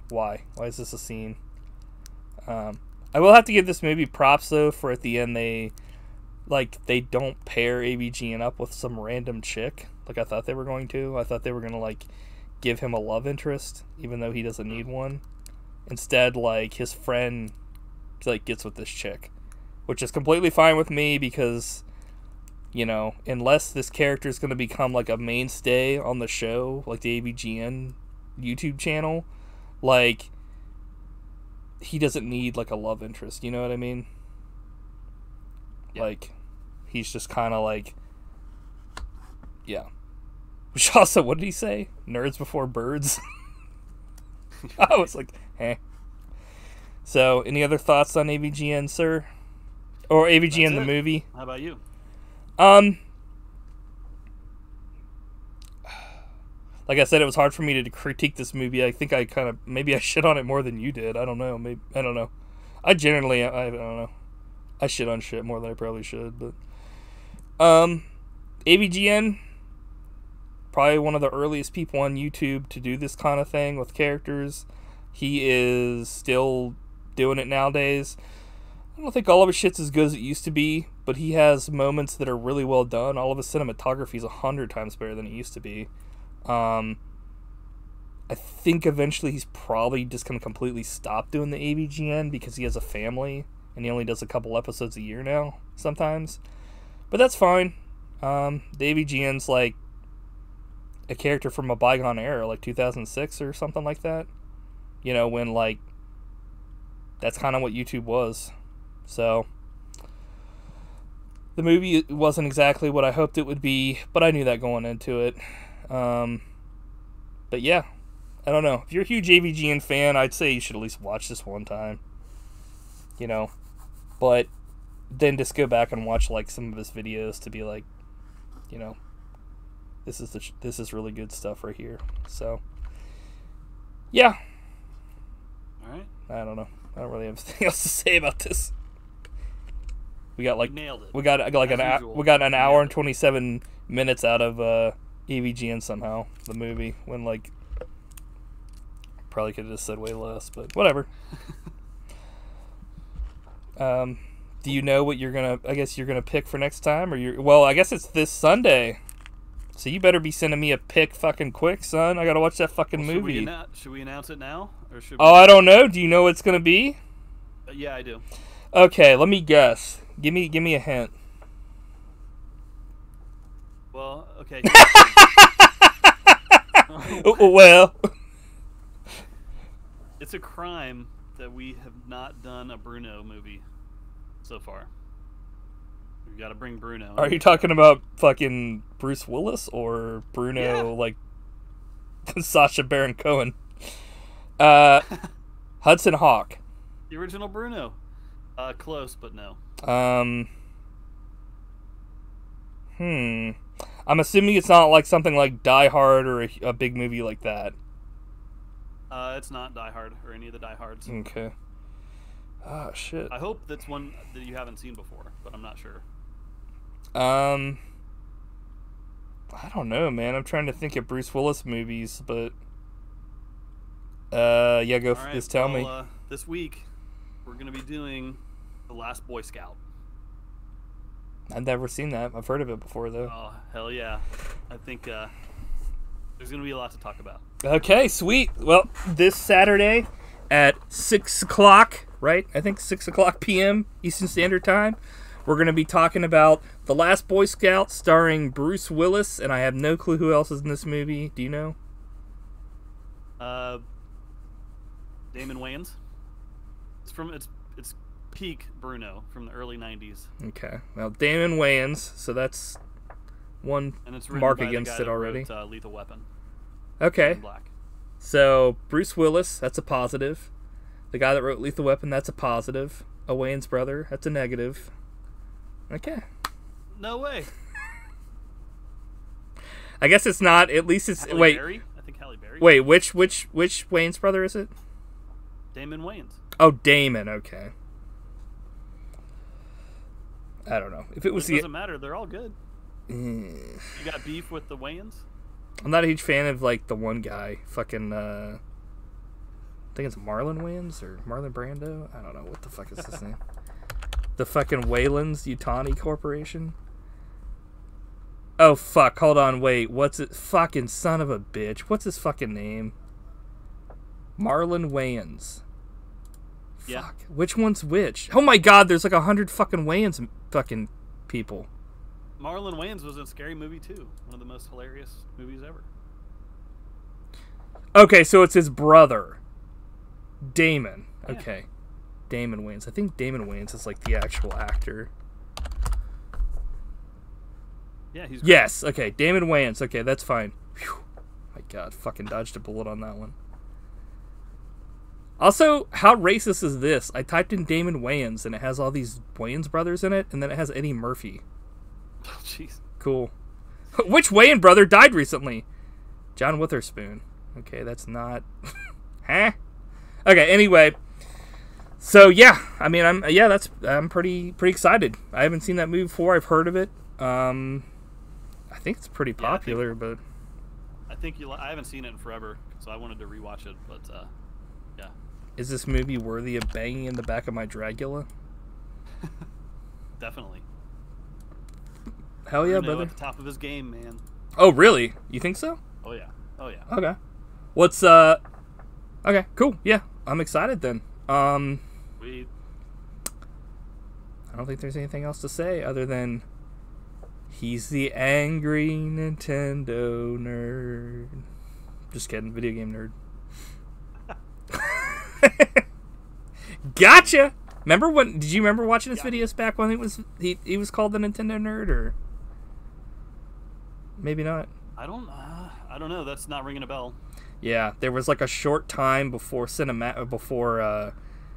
Why? Why is this a scene? I will have to give this movie props, though, for at the end they don't pair AVGN up with some random chick, like I thought they were going to. I thought they were going to, like, give him a love interest, even though he doesn't need one. Instead, like, his friend, like, gets with this chick, which is completely fine with me because, unless this character is going to become, like, a mainstay on the show, like the AVGN YouTube channel, like, he doesn't need like a love interest. You know what I mean? Yeah. Like, he's just kind of like, yeah. Which also, what did he say? Nerds before birds. I was like, eh. So, any other thoughts on AVGN, sir? Or AVGN the movie? How about you? Like I said, it was hard for me to critique this movie. I think I kind of, maybe I shit on it more than you did. I don't know. Maybe, I don't know. I generally, I don't know. I shit on shit more than I probably should, but AVGN, probably one of the earliest people on YouTube to do this kind of thing with characters. He is still doing it nowadays. I don't think all of his shit's as good as it used to be, but he has moments that are really well done. All of his cinematography is 100 times better than it used to be. I think eventually he's probably just going to completely stop doing the AVGN because he has a family and he only does a couple episodes a year now sometimes. But that's fine. The AVGN's like a character from a bygone era, like 2006 or something like that. You know, when like that's kind of what YouTube was. So the movie wasn't exactly what I hoped it would be, but I knew that going into it. But yeah, I don't know. If you're a huge AVGN fan, I'd say you should at least watch this one time. You know, but then just go back and watch like some of his videos to be like, you know, this is really good stuff right here. So yeah. All right. I don't know. I don't really have anything else to say about this. We got like nailed it. We got like an hour and 27 minutes out of AVGN somehow, the movie, when like probably could have just said way less, but whatever. Do you know what I guess you're gonna pick for next time, or well, I guess it's this Sunday, so you better be sending me a pick fucking quick, son. I gotta watch that fucking movie. Should we announce it now, or should? Oh, I don't know. Do you know what it's gonna be? Yeah, I do. Okay, let me guess. Give me a hint. Well, okay. Well, it's a crime that we have not done a Bruno movie so far. We've got to bring Bruno. Are you talking about fucking Bruce Willis or Bruno, like Sacha Baron Cohen? Hudson Hawk. The original Bruno. Close, but no. I'm assuming it's not like something like Die Hard or a big movie like that. It's not Die Hard or any of the Die Hards. Okay. Ah, shit. I hope that's one that you haven't seen before, but I'm not sure. I don't know, man. I'm trying to think of Bruce Willis movies, but yeah, go. All right, just tell me. This week we're gonna be doing The Last Boy Scout. I've never seen that. I've heard of it before, though. Oh, hell yeah. I think there's going to be a lot to talk about. Okay, sweet. Well, this Saturday at 6 o'clock, right? I think 6 o'clock p.m. Eastern Standard Time, we're going to be talking about The Last Boy Scout starring Bruce Willis, and I have no clue who else is in this movie. Do you know? Damon Wayans. It's peak Bruno from the early 90s. Okay. Well, Damon Wayans, so that's one and it's mark by against it already. Wrote, Lethal Weapon. Okay. Black. So, Bruce Willis, that's a positive. The guy that wrote Lethal Weapon, that's a positive. A Wayans brother, that's a negative. Okay. No way. I guess it's not. At least it's... Halle wait. Berry? I think Halle Berry. Wait, which Wayans brother is it? Damon Wayans. Oh, Damon, okay. I don't know. If it was It doesn't matter. They're all good. You got beef with the Wayans? I'm not a huge fan of, like, the one guy. Fucking, I think it's Marlon Wayans or Marlon Brando? I don't know. What the fuck is his name? The fucking Wayland's Yutani Corporation? Oh, fuck. Hold on. Wait. What's it? Fucking son of a bitch. What's his fucking name? Marlon Wayans. Yeah. Fuck. Which one's which? Oh my god, there's like 100 fucking Wayans fucking people. Marlon Wayans was in Scary Movie 2. One of the most hilarious movies ever. Okay, so it's his brother. Damon. Yeah. Okay. Damon Wayans. I think Damon Wayans is like the actual actor. Yeah, he's great. Yes, okay, Damon Wayans. Okay, that's fine. Whew. My God, fucking dodged a bullet on that one. Also, how racist is this? I typed in Damon Wayans, and it has all these Wayans brothers in it, and then it has Eddie Murphy. Oh, jeez. Cool. Which Wayans brother died recently? John Witherspoon. Okay, that's not... huh? Okay, anyway. So, yeah. I mean, I'm pretty excited. I haven't seen that movie before. I've heard of it. I think it's pretty popular, but... I haven't seen it in forever, so I wanted to rewatch it, but, yeah. Is this movie worthy of banging in the back of my Dragula? Definitely. Hell yeah, Bruno brother. at the top of his game, man. Oh, really? You think so? Oh, yeah. Oh, yeah. Okay. What's, okay, cool. Yeah, I'm excited then. I don't think there's anything else to say other than he's the angry Nintendo nerd. Just kidding, video game nerd. Gotcha. Did you remember watching his videos back when he was called the Nintendo nerd, or maybe not? I don't know. That's not ringing a bell. Yeah, there was like a short time before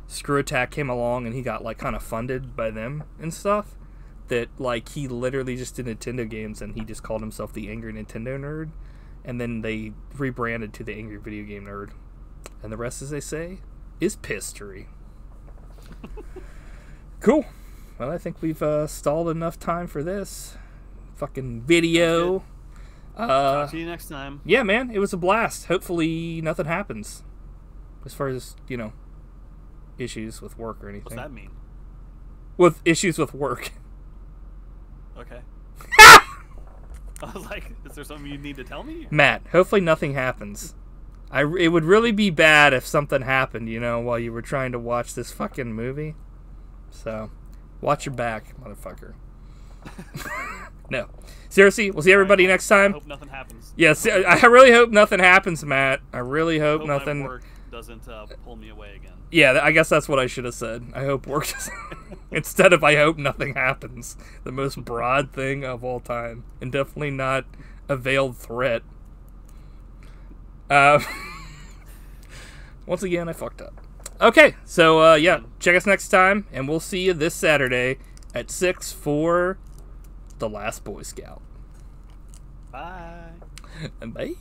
Screw Attack came along, and he got like kind of funded by them and stuff. That like he literally just did Nintendo games, and he just called himself the Angry Nintendo Nerd, and then they rebranded to the Angry Video Game Nerd, and the rest, as they say, is history. Cool. Well, I think we've stalled enough time for this fucking video. Talk to you next time. Yeah, man, it was a blast. Hopefully nothing happens as far as, issues with work or anything. What's that mean? With issues with work. Okay. I was like, is there something you need to tell me? Matt, hopefully nothing happens. It would really be bad if something happened, while you were trying to watch this fucking movie. So, watch your back, motherfucker. No. Seriously, we'll see everybody next time. I hope nothing happens. Yes, I really hope nothing happens, Matt. I really hope nothing... my work doesn't pull me away again. Yeah, I guess that's what I should have said. I hope work doesn't... Instead of I hope nothing happens. The most broad thing of all time. And definitely not a veiled threat. Once again, I fucked up. Okay, so, yeah, check us next time, and we'll see you this Saturday at 6 for The Last Boy Scout. Bye. Bye.